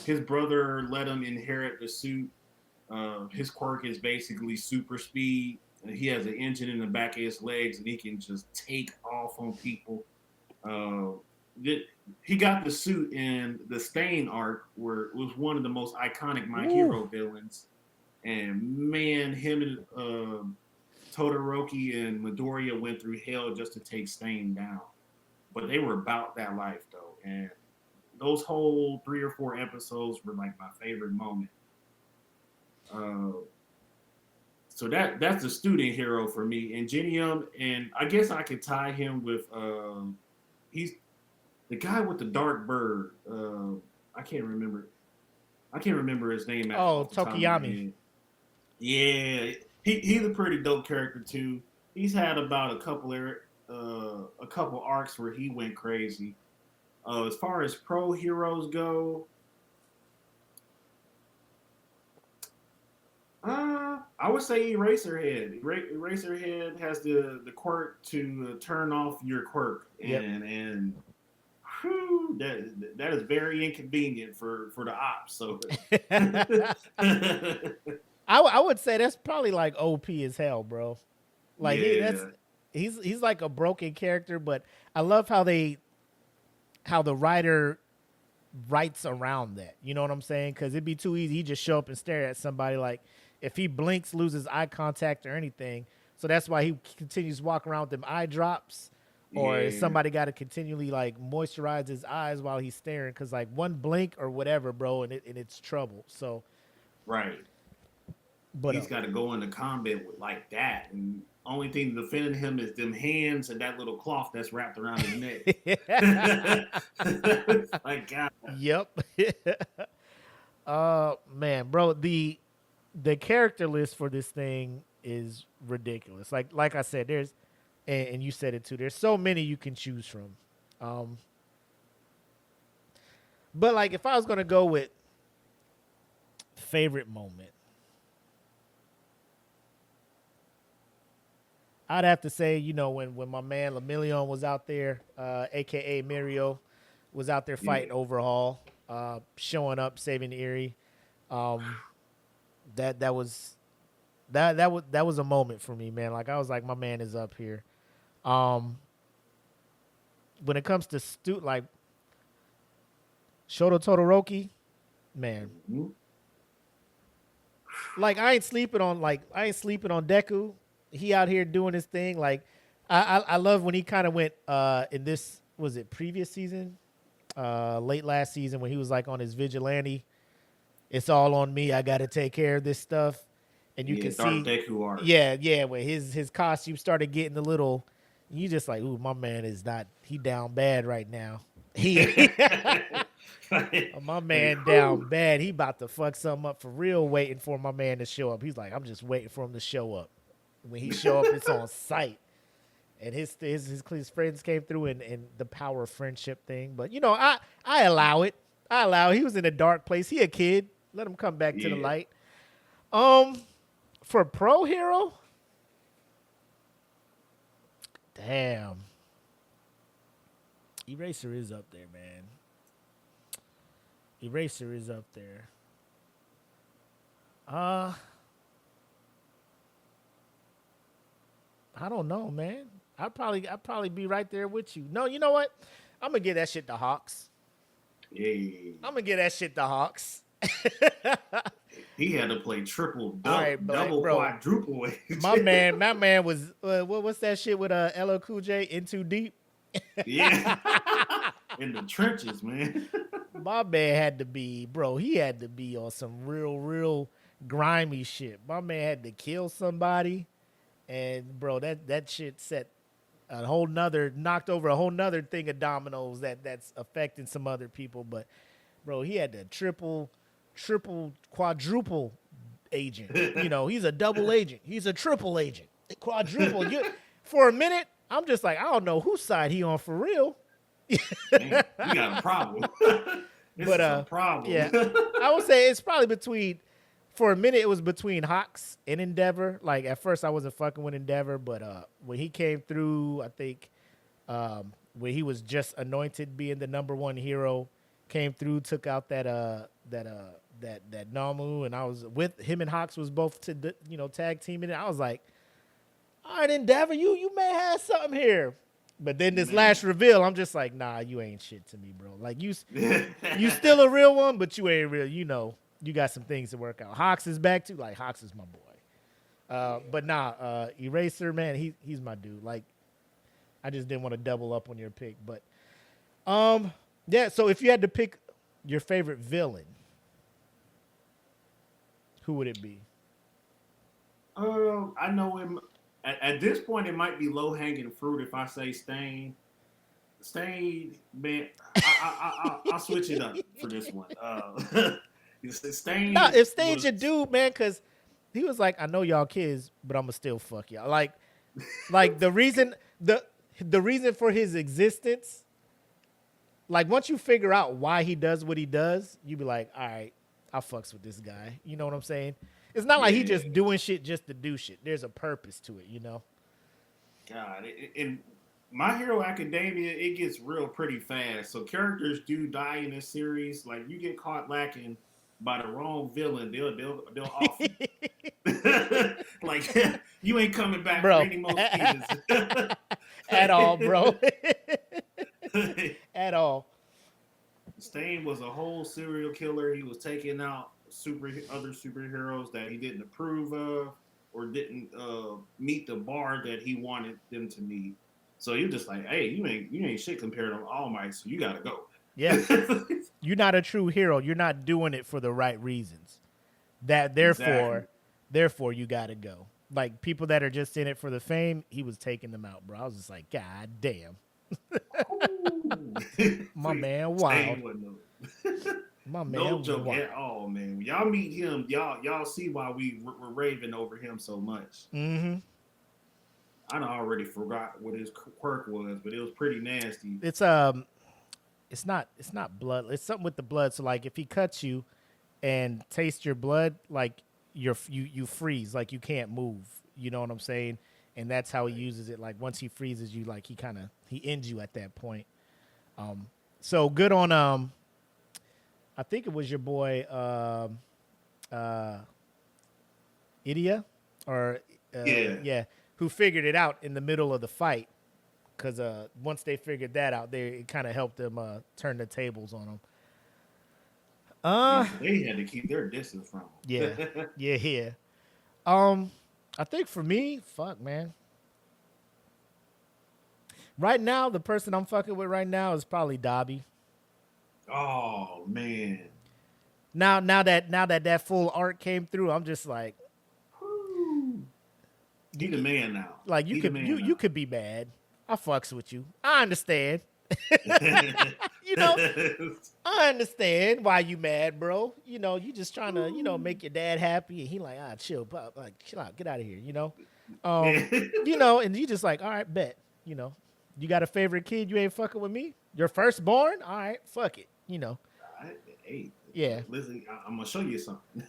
his brother let him inherit the suit. His quirk is basically super speed. He has an engine in the back of his legs, and he can just take off on people. Uh, he got the suit in the Stain arc, where it was one of the most iconic My Ooh. Hero villains. And man, him and Todoroki and Midoriya went through hell just to take Stain down. But they were about that life, though. And those whole 3 or 4 episodes were like my favorite moment. Uh, so that's the student hero for me. Ingenium, and I guess I could tie him with he's the guy with the dark bird. I can't remember. I can't remember his name Oh, off the top of my Tokiyami. head. Yeah, he's a pretty dope character too. He's had about a couple arcs where he went crazy. As far as pro heroes go, I would say Eraserhead. Eraserhead has the quirk to turn off your quirk, Yep. and whew, that is very inconvenient for the ops. So I would say that's probably like OP as hell, bro. Like yeah, he's like a broken character, but I love how they how the writer writes around that. You know what I'm saying? Because it'd be too easy. He just show up and stare at somebody. Like if he blinks, loses eye contact or anything. So that's why he continues to walk around with them eye drops. Or is somebody got to continually like moisturize his eyes while he's staring? Because like one blink or whatever, bro, and it's trouble. So right, but he's got to go into combat with like that, and only thing defending him is them hands and that little cloth that's wrapped around his neck. Like God. Yep. Man, bro, the character list for this thing is ridiculous. Like I said, there's and you said it too. There's so many you can choose from. But like if I was gonna go with favorite moment, I'd have to say, you know, when my man Lemillion was out there, aka Mirio, was out there fighting Overhaul, showing up, saving Erie. That was a moment for me, man. Like I was like, my man is up here. When it comes to like Shoto Todoroki, man. Like I ain't sleeping on Deku. He out here doing his thing. Like I love when he kind of went in this, was it previous season? Late last season when he was like on his vigilante. It's all on me. I got to take care of this stuff. And you can see Deku art. Yeah, when his costume started getting a little, you just like, ooh, my man is not, he down bad right now. My man down bad. He about to fuck something up for real, waiting for my man to show up. He's like, I'm just waiting for him to show up. When he show up, it's on sight. And his friends came through and the power of friendship thing. But, you know, I allow it. He was in a dark place. He a kid. Let him come back to the light. For pro hero, damn. Eraser is up there, man. Eraser is up there. I don't know, man. I'd probably be right there with you. No, you know what? I'm gonna give that shit to Hawks. Yeah. I'm gonna give that shit to Hawks. He had to play triple, double, quadruple. My man was what's that shit with LL Cool J, In Too Deep? Yeah. In the trenches, man. My man had to be, bro, he had to be on some real grimy shit. My man had to kill somebody. And bro, that shit set knocked over a whole nother thing of dominoes that's affecting some other people. But bro, he had the triple, quadruple agent. You know, he's a double agent. He's a triple agent. Quadruple. For a minute, I'm just like, I don't know whose side he on for real. Man, you got a problem. This is a problem. Yeah, I would say it's probably between. For a minute, it was between Hawks and Endeavor. Like, at first, I wasn't fucking with Endeavor, but when he came through, I think when he was just anointed being the #1 hero, came through, took out that Namu, and I was with him and Hawks was both tag teaming it. I was like, all right, Endeavor, you may have something here. But then this last reveal, I'm just like, nah, you ain't shit to me, bro. Like, you still a real one, but you ain't real, you know. You got some things to work out. Hawks is back too. Like Hawks is my boy. But nah, Eraser, man, he's my dude. Like, I just didn't want to double up on your pick. But yeah, so if you had to pick your favorite villain, who would it be? I know him. At this point, it might be low hanging fruit if I say Stain. Stain, man, I'll switch it up for this one. Stain. No, if Stain's your dude, man, because he was like, I know y'all kids, but I'm gonna still fuck y'all. Like the reason for his existence, like once you figure out why he does what he does, you be like, all right, I fucks with this guy. You know what I'm saying? It's not like he just doing shit just to do shit. There's a purpose to it, you know? God, in My Hero Academia, it gets real pretty fast. So characters do die in this series. Like you get caught lacking by the wrong villain, they'll off you. Like you ain't coming back, bro, for any more seasons at all, bro. At all. Stain was a whole serial killer. He was taking out other superheroes that he didn't approve of or didn't meet the bar that he wanted them to meet. So you're just like, hey, you ain't shit compared to All Might, so you gotta go. Yeah. You're not a true hero. You're not doing it for the right reasons. That Exactly. therefore you gotta go. Like people that are just in it for the fame, he was taking them out, bro. I was just like, God damn. My man wild. Stain wasn't My no man joke wild. at all, man. When y'all meet him, y'all see why we were raving over him so much. Mm-hmm. I done already forgot what his quirk was, but it was pretty nasty. It's not blood. It's something with the blood. So like if he cuts you and tastes your blood, like you freeze, like you can't move. You know what I'm saying? And that's how he uses it. Like once he freezes you, like he ends you at that point. So good on I think it was your boy uh Idia or Yeah. yeah, who figured it out in the middle of the fight because once they figured that out, it kind of helped them turn the tables on them. Yeah, Uh, so they had to keep their distance from yeah, him. yeah, yeah. Um, I think for me, fuck, man. Right now, the person I'm fucking with right now is probably Dobby. Oh man. Now that full arc came through, I'm just like, Whew. you He the could, man now. like you He the could you man you now. could be mad. I fucks with you. I understand. you know, I understand why you mad, bro. You just trying to, make your dad happy, and he like, chill, pop, like, chill out, get out of here, Yeah. and you just like, all right, bet, you got a favorite kid, you ain't fucking with me, your firstborn, all right, fuck it. Hey, Yeah. listen, I'm gonna show you something.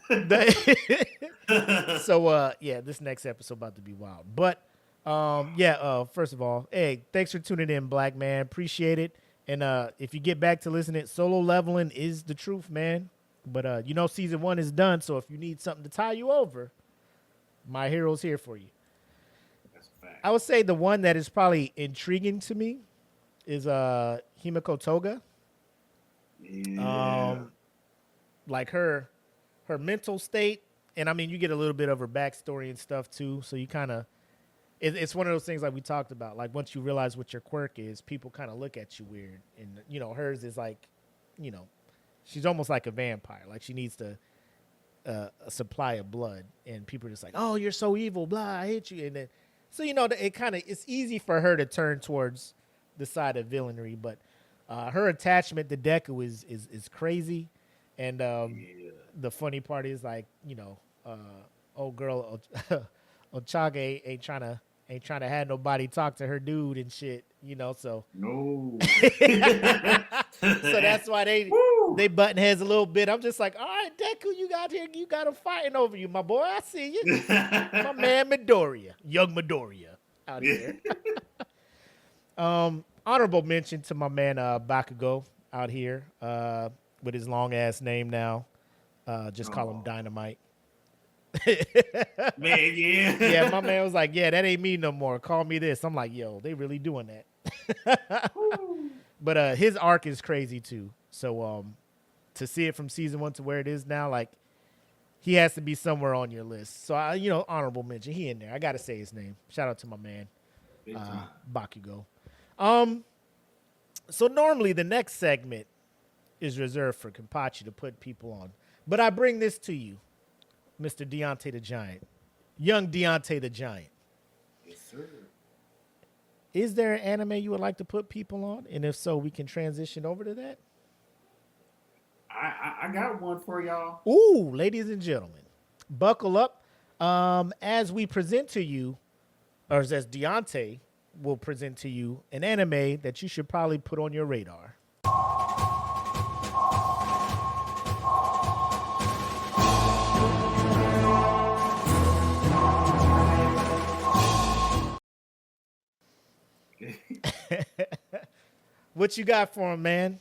So, yeah, this next episode about to be wild, but, yeah, first of all, hey, thanks for tuning in, Black Man, appreciate it. And if you get back to listening, solo leveling is the truth, man. But season 1 is done, so if you need something to tie you over, My Hero's here for you. That's a fact. I would say the one that is probably intriguing to me is Himiko Toga. Yeah. Like her mental state, and I mean you get a little bit of her backstory and stuff too. So you kind of it's one of those things like we talked about. Like once you realize what your quirk is, people kind of look at you weird, and hers is like, you know, she's almost like a vampire. Like she needs to a supply of blood, and people are just like, "Oh, you're so evil, blah, I hate you." And then, so it's easy for her to turn towards the side of villainy, but her attachment to Deku is crazy, and Yeah. the funny part is like old girl Ochage ain't trying to have nobody talk to her dude and shit, so No. so that's why they Woo. they button heads a little bit. I'm just like, all right, Deku, you got here, you got him fighting over you, my boy. I see you, my man Midoriya, young Midoriya out here. Honorable mention to my man Bakugo out here with his long ass name now. Just call him Oh, Dynamite. man, yeah. Yeah, my man was like, yeah, that ain't me no more. Call me this. I'm like, yo, they really doing that. Woo. But his arc is crazy too. So to see it from season 1 to where it is now, like he has to be somewhere on your list. So honorable mention. He in there. I gotta say his name. Shout out to my man, Big time. Bakugo. So normally the next segment is reserved for Kenpachi to put people on. But I bring this to you, Mr. Deante the Giant. Young Deante the Giant. Yes, sir. Is there an anime you would like to put people on? And if so, we can transition over to that. I got one for y'all. Ooh, ladies and gentlemen, buckle up as we present to you, or as Deante will present to you, an anime that you should probably put on your radar. What you got for him, man?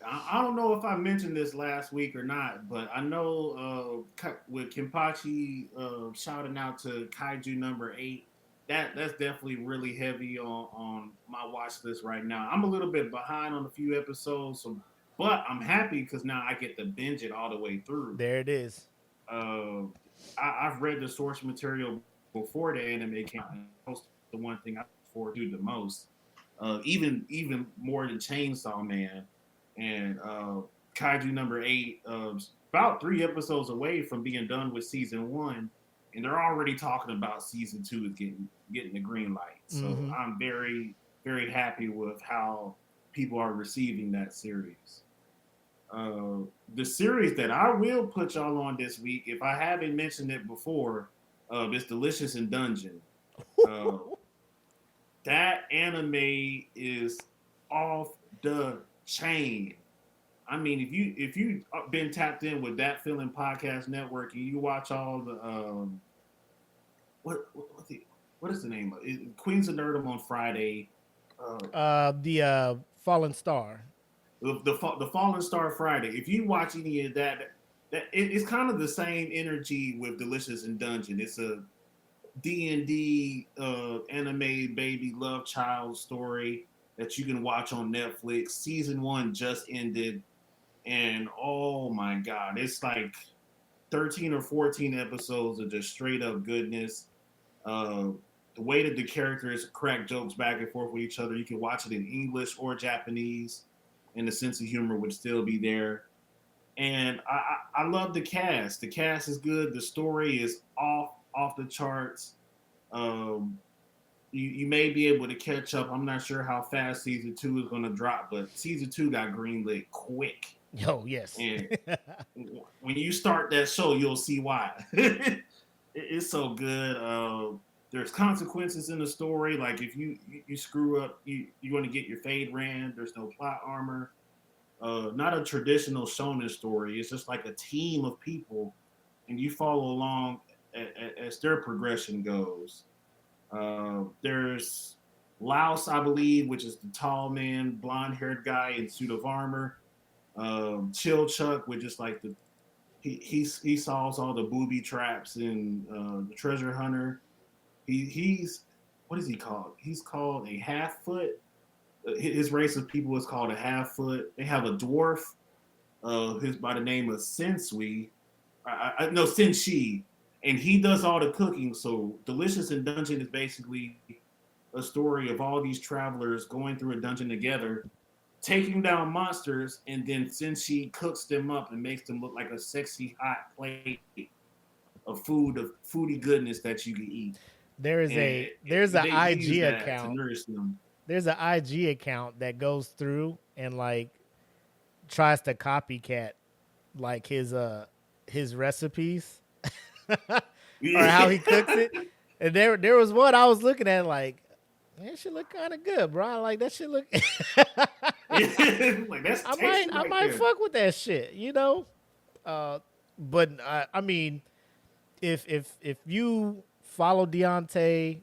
I don't know if I mentioned this last week or not, but I know with Kenpachi shouting out to Kaiju number 8, that's definitely really heavy on my watch list right now. I'm a little bit behind on a few episodes, so But I'm happy because now I get to binge it all the way through. There it is. Uh, I've read the source material before the anime came out, and that was the one thing I look forward to the most. Even more than Chainsaw Man and Kaiju number 8. About 3 episodes away from being done with season 1, and they're already talking about season 2 is getting the green light. So I'm very very happy with how people are receiving that series. The series that I will put y'all on this week, if I haven't mentioned it before, is Delicious in Dungeon. Uh, that anime is off the chain. I mean, if you been tapped in with That Feeling Podcast Network and you watch all the what is the name of it? Queens of Nerdum on Friday. The Fallen Star. The Fallen Star Friday. If you watch any of that it's kind of the same energy with Delicious in Dungeon. It's a D&D anime baby love child story that you can watch on Netflix. Season 1 just ended, and oh my god, it's like 13 or 14 episodes of just straight up goodness. The way that the characters crack jokes back and forth with each other, you can watch it in English or Japanese, and the sense of humor would still be there. And I love the cast. The cast is good. The story is off the charts. You may be able to catch up. I'm not sure how fast season 2 is going to drop, but season 2 got greenlit quick. Oh yes. And when you start that show, you'll see why. It's so good. There's consequences in the story. Like if you screw up, you're going to get your fade ran. There's no plot armor. Not a traditional shonen story. It's just like a team of people, and you follow along as their progression goes. There's Laos, I believe, which is the tall man, blonde-haired guy in suit of armor. Chill Chuck, which is like he solves all the booby traps in the Treasure Hunter. He's what is he called? He's called a half foot. His race of people is called a half foot. They have a dwarf, who's by the name of Sensui. No, Senshi, and he does all the cooking. So Delicious in Dungeon is basically a story of all these travelers going through a dungeon together, taking down monsters, and then Senshi cooks them up and makes them look like a sexy hot plate of foodie goodness that you can eat. There's an IG account. There's an IG account that goes through and like tries to copycat like his recipes or how he cooks it. And there was one I was looking at like, that shit look kind of good, bro. Like that shit look. Like that's I might fuck with that shit, you know. But I mean, if you follow Deante,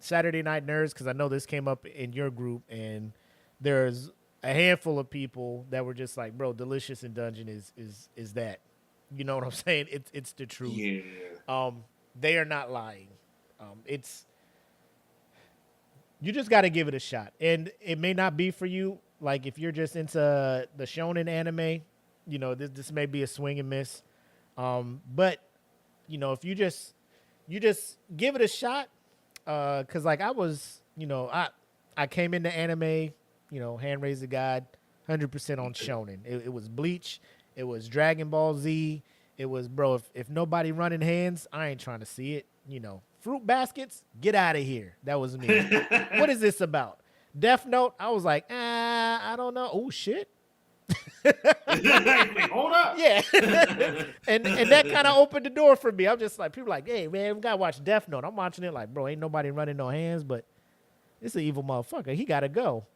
Saturday Night Nerds, because I know this came up in your group, and there's a handful of people that were just like, bro, Delicious in Dungeon is that. You know what I'm saying? It's the truth. Yeah. They are not lying. It's you just got to give it a shot, and it may not be for you. Like if you're just into the shonen anime, you know this may be a swing and miss. But you know if you just give it a shot, because like I was, you know, I came into anime, you know, hand raise the god, 100% on shonen. It was Bleach, it was Dragon Ball Z, it was bro. If nobody running hands, I ain't trying to see it. You know, fruit baskets, get out of here. That was me. What is this about? Death Note, I was like, I don't know. Oh shit. Wait, hold up. Yeah. and that kind of opened the door for me. I'm just like, people like, hey man, we gotta watch Death Note. I'm watching it like, bro, ain't nobody running no hands, but it's an evil motherfucker. He gotta go.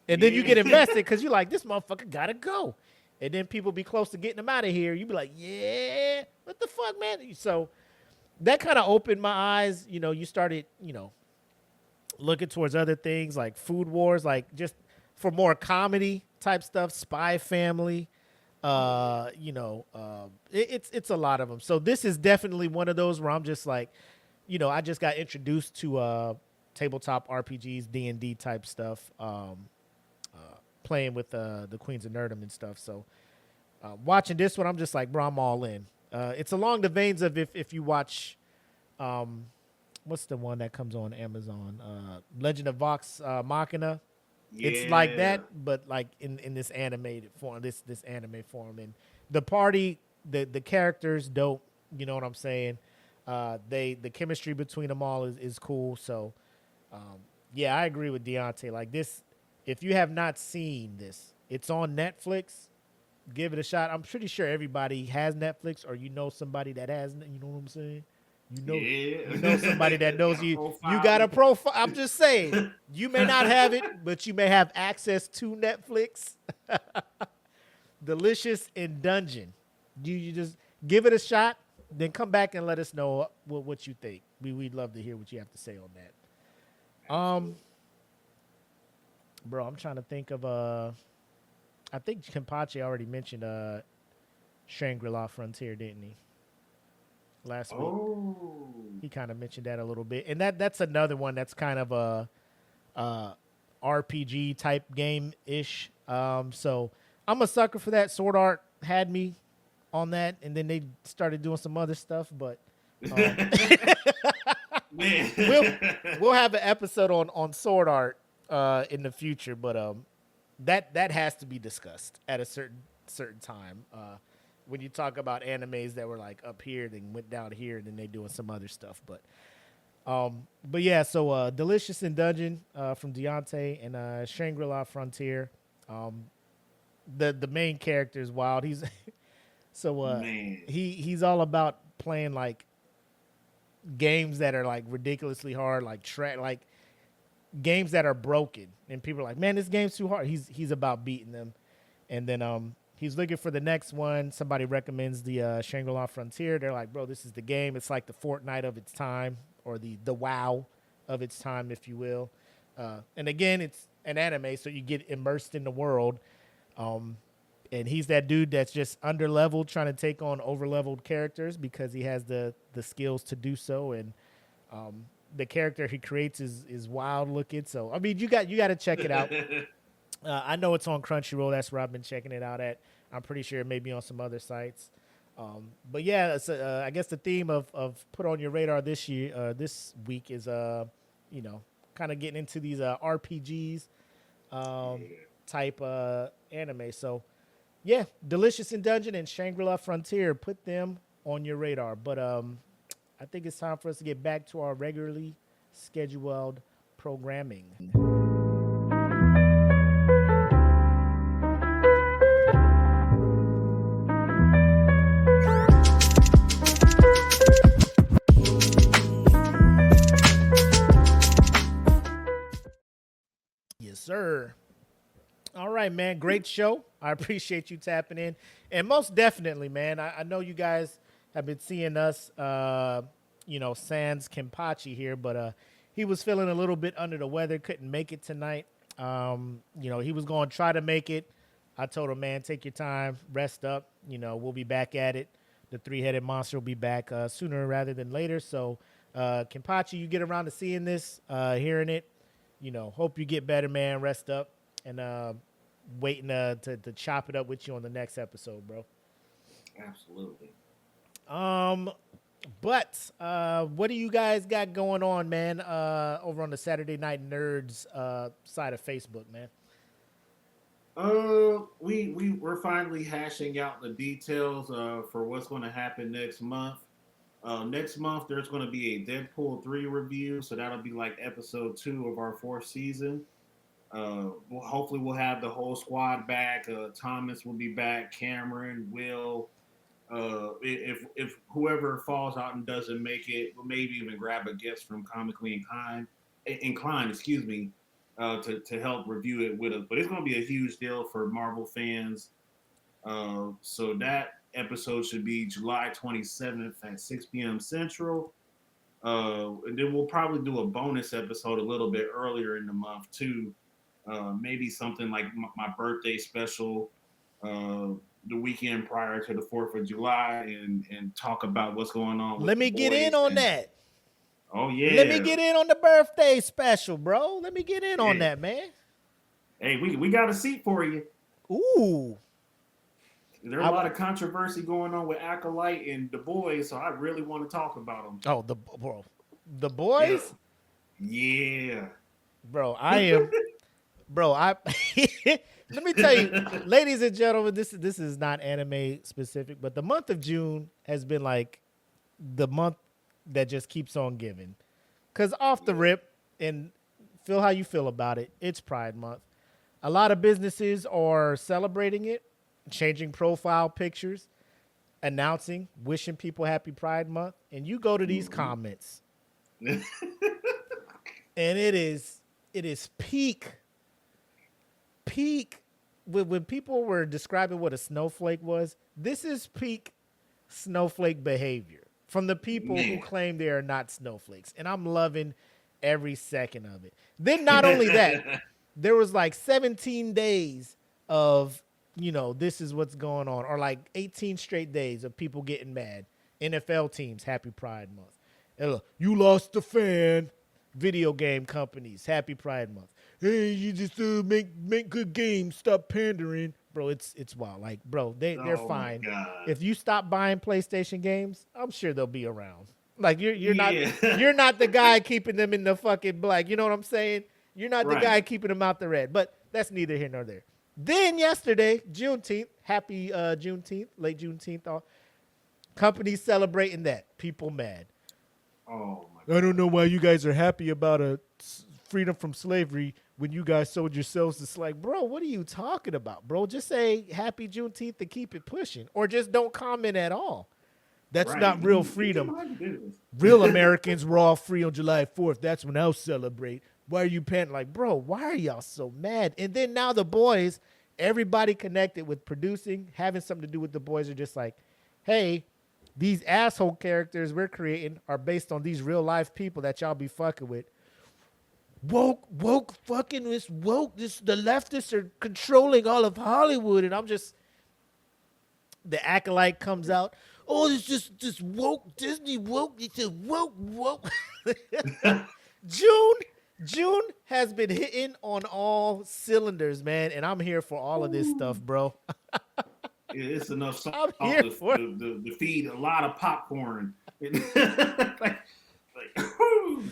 And then you get invested because you're like, this motherfucker gotta go. And then people be close to getting him out of here. You be like, yeah, what the fuck, man? So that kind of opened my eyes. You know, you started, you know, looking towards other things like Food Wars, like just for more comedy type stuff, Spy Family. You know, it's a lot of them. So this is definitely one of those where I'm just like, you know, I just got introduced to tabletop RPGs, D&D type stuff. playing with the Queens of Nerdum and stuff. So watching this one, I'm just like, bro, I'm all in. It's along the veins of if you watch, what's the one that comes on Amazon? Legend of Vox Machina. It's like Yeah. that, but like in this animated form, this anime form, and the party, the characters dope. You know what I'm saying? The chemistry between them all is cool. So, yeah, I agree with Deante. Like this, if you have not seen this, it's on Netflix. Give it a shot. I'm pretty sure everybody has Netflix, or you know somebody that has. You know what I'm saying? You know somebody that Yeah. knows Got a you. You got profile. a profile. I'm just saying, you may not have it, but you may have access to Netflix. Delicious in Dungeon. You just give it a shot, then come back and let us know what you think. We'd love to hear what you have to say on that. Absolutely. Bro, I'm trying to think of I think Kenpachi already mentioned Shangri-La Frontier, didn't he? Last week. Oh. He kind of mentioned that a little bit. And that's another one that's kind of a RPG type game ish. So I'm a sucker for that. Sword Art had me on that, and then they started doing some other stuff. But Man. we'll have an episode on Sword Art in the future. But that has to be discussed at a certain time. When you talk about animes that were like up here, then went down here, and then they doing some other stuff. But yeah, so Delicious in Dungeon from Deante and Shangri-La Frontier. The main character is wild. He's so Man. he's all about playing like games that are like ridiculously hard, like like games that are broken, and people are like, man, this game's too hard. He's about beating them, and then he's looking for the next one. Somebody recommends the Shangri-La Frontier. They're like, bro, this is the game. It's like the Fortnite of its time, or the WoW of its time, if you will. And again, it's an anime, so you get immersed in the world. And he's that dude that's just under leveled, trying to take on over leveled characters because he has the skills to do so. And the character he creates is wild looking. So I mean, you got to check it out. I know it's on Crunchyroll. That's where I've been checking it out at. I'm pretty sure it may be on some other sites. But yeah, it's, I guess the theme of put on your radar this week is kind of getting into these RPGs type anime. So yeah, Delicious in Dungeon and Shangri-La Frontier, put them on your radar. But I think it's time for us to get back to our regularly scheduled programming. Yes, sir. All right, man. Great show. I appreciate you tapping in. And most definitely, man, I know you guys have been seeing us, sans Kenpachi here, but he was feeling a little bit under the weather, couldn't make it tonight. He was going to try to make it. I told him, man, take your time, rest up. We'll be back at it. The three-headed monster will be back sooner rather than later. So, Kenpachi, you get around to seeing this, hearing it. Hope you get better, man. Rest up, and waiting to chop it up with you on the next episode, bro. Absolutely. But what do you guys got going on, man? Over on the Saturday Night Nerds side of Facebook, man. We're finally hashing out the details for what's going to happen next month. Next month, there's going to be a Deadpool 3 review, so that'll be like episode 2 of our 4th season. Hopefully, we'll have the whole squad back. Thomas will be back, Cameron, Will. If whoever falls out and doesn't make it, we'll maybe even grab a guest from Comically Inclined, to help review it with us. But it's going to be a huge deal for Marvel fans. So that episode should be July 27th at 6 p.m. Central. And then we'll probably do a bonus episode a little bit earlier in the month too. Maybe something like my birthday special, the weekend prior to the 4th of July, and talk about what's going on with Let the me get boys. in on that. Oh yeah. Let me get in on the birthday special, bro. Let me get in on Yeah. that, man. Hey, we got a seat for you. Ooh. There's a lot of controversy going on with Acolyte and the boys, so I really want to talk about them. Oh, the Yeah, boys, yeah. bro. I am, bro. I let me tell you, ladies and gentlemen, this is not anime specific, but the month of June has been like the month that just keeps on giving. Cause off the rip, and feel how you feel about it. It's Pride Month. A lot of businesses are celebrating it, changing profile pictures, announcing, wishing people happy Pride Month, and you go to these comments, and it is peak when people were describing what a snowflake was. This is peak snowflake behavior from the people who Man. claim they are not snowflakes, and I'm loving every second of it. Then not only that, there was like 17 days of, this is what's going on, or like 18 straight days of people getting mad. NFL teams, happy Pride Month. You lost the fan. Video game companies, happy Pride Month. Hey, you just make good games. Stop pandering, bro. It's wild. Like, bro, they're Oh my fine. God. If you stop buying PlayStation games, I'm sure they'll be around. Like you're not Yeah. you're not the guy keeping them in the fucking black. You know what I'm saying? You're not the guy Right. keeping them out the red. But that's neither here nor there. Then yesterday, Juneteenth, happy Juneteenth, late Juneteenth. All companies celebrating that. People mad. Oh my I don't God. know why you guys are happy about freedom from slavery when you guys sold yourselves to like, bro, what are you talking about, bro? Just say happy Juneteenth and keep it pushing, or just don't comment at all. That's Right. not real You freedom. mind your business. Real Americans were all free on July 4th. That's when I'll celebrate. Why are you panting? Like, bro, why are y'all so mad? And then now the boys, everybody connected with producing, having something to do with the boys are just like, hey, these asshole characters we're creating are based on these real life people that y'all be fucking with. Woke, fucking this woke. The leftists are controlling all of Hollywood, and I'm just the acolyte comes out. Oh, it's just woke Disney woke. It's a woke. June has been hitting on all cylinders, man, and I'm here for all of this stuff, bro. It's enough salt I'm here to, for it. to feed a lot of popcorn. like, whew.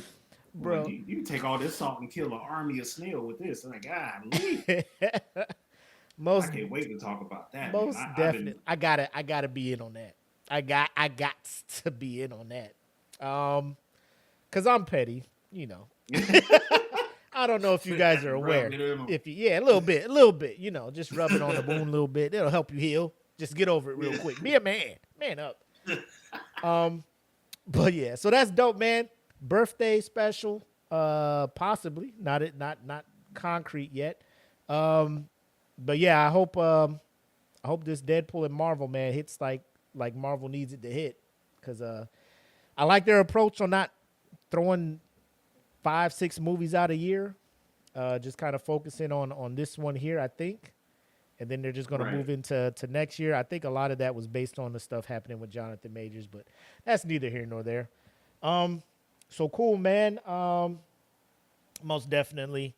Like Bro. you take all this salt and kill an army of snail with this. And like, God, I most can't wait to talk about that, man. most I've been definite. I gotta be in on that. I got to be in on that. Cause I'm petty, I don't know if you guys are aware. A little bit, just rub it on the wound a little bit. It'll help you heal. Just get over it real quick. Be a man up. But yeah, so that's dope, man. Birthday special, possibly not concrete yet. But yeah, I hope this Deadpool and Marvel, man, hits like Marvel needs it to hit, because I like their approach on not throwing 5-6 movies out a year, just kind of focusing on this one here, I think, and then they're just going to move into next year. I think a lot of that was based on the stuff happening with Jonathan Majors, but that's neither here nor there. So cool, man. Most definitely.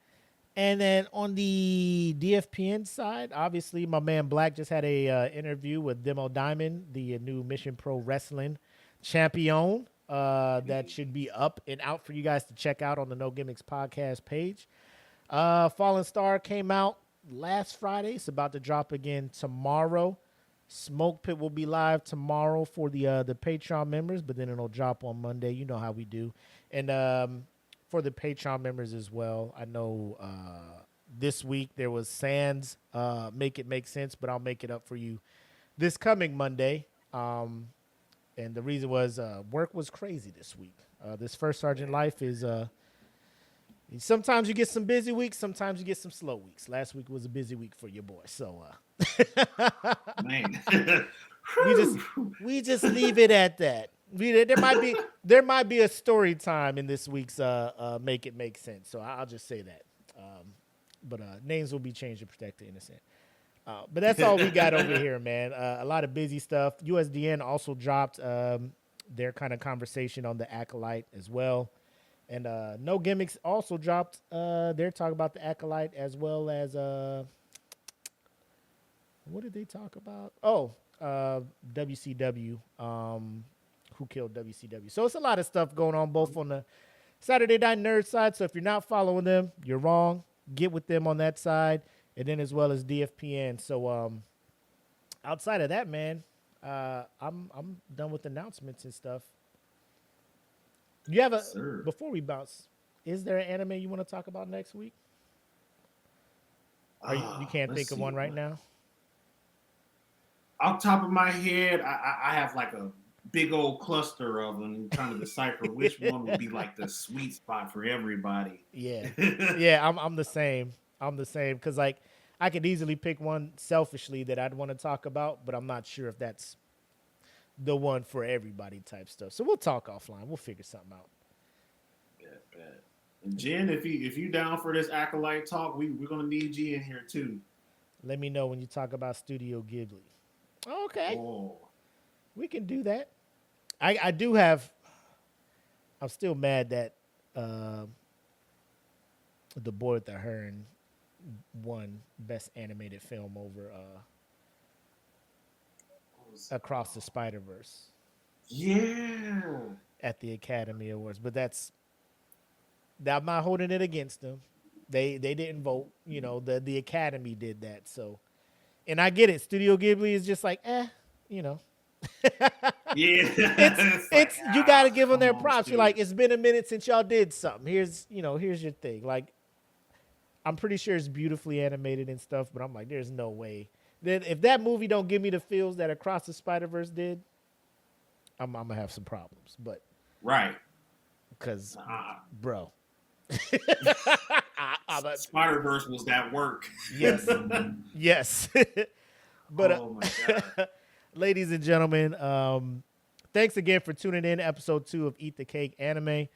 And then on the DFPN side, obviously my man Black just had a interview with Demo Diamond, the new Mission Pro Wrestling champion. That should be up and out for you guys to check out on the No Gimmicks podcast page. Fallen Star came out last Friday. It's about to drop again tomorrow. Smoke Pit will be live tomorrow for the Patreon members, but then it'll drop on Monday. You know how we do. And for the Patreon members as well, I know this week there was Sans Make It Make Sense, but I'll make it up for you this coming Monday. And the reason was work was crazy this week. This First Sergeant life is sometimes you get some busy weeks, sometimes you get some slow weeks. Last week was a busy week for your boy, so man. we just leave it at that. There might be a story time in this week's Make It Make Sense. So I'll just say that. But names will be changed to protect the innocent. But that's all we got over here, man. A lot of busy stuff. USDN also dropped their kind of conversation on the Acolyte as well. And No Gimmicks also dropped. They're talking about the Acolyte as well as what did they talk about? Oh, WCW. Who killed WCW? So it's a lot of stuff going on both on the Saturday Night Nerd side. So if you're not following them, you're wrong. Get with them on that side, and then as well as DFPN. So outside of that, man, I'm done with announcements and stuff. You have before we bounce, is there an anime you want to talk about next week? Or you can't think of one right now? Off top of my head, I have like a big old cluster of them and trying to decipher which one would be like the sweet spot for everybody. Yeah. Yeah, I'm the same. I'm the same because like I could easily pick one selfishly that I'd want to talk about, but I'm not sure if that's the one for everybody type stuff. So we'll talk offline. We'll figure something out. Bet. And Jen, if you down for this Acolyte talk, we're gonna need you in here too. Let me know when you talk about Studio Ghibli. Okay. Oh. We can do that. I do have. I'm still mad that the Boy with the Heron won Best Animated Film over Across the Spider-Verse. Yeah. At the Academy Awards, but I'm not holding it against them. They didn't vote. You know, the Academy did that. So, and I get it. Studio Ghibli is just like, you know. it's you got to give them their props. You're like, it's been a minute since y'all did something. Here's your thing. Like, I'm pretty sure it's beautifully animated and stuff, but I'm like, there's no way that if that movie don't give me the feels that Across the Spider-Verse did, I'm gonna have some problems. But right, because bro, Spider-Verse was that work. Yes. But oh my God. Ladies and gentlemen, thanks again for tuning in to episode 2 of Eat the Cake Anime.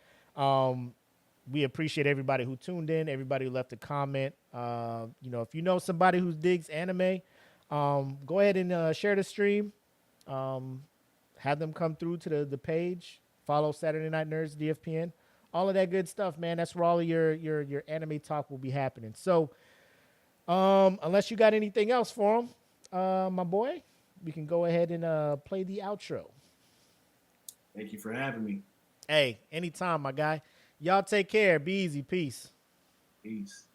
We appreciate everybody who tuned in, everybody who left a comment. If you know somebody who digs anime, go ahead and share the stream. Have them come through to the page. Follow Saturday Night Nerds, DFPN. All of that good stuff, man. That's where all of your anime talk will be happening. So, unless you got anything else for them, my boy, we can go ahead and play the outro. Thank you for having me. Hey, anytime, my guy. Y'all take care. Be easy. Peace. Peace.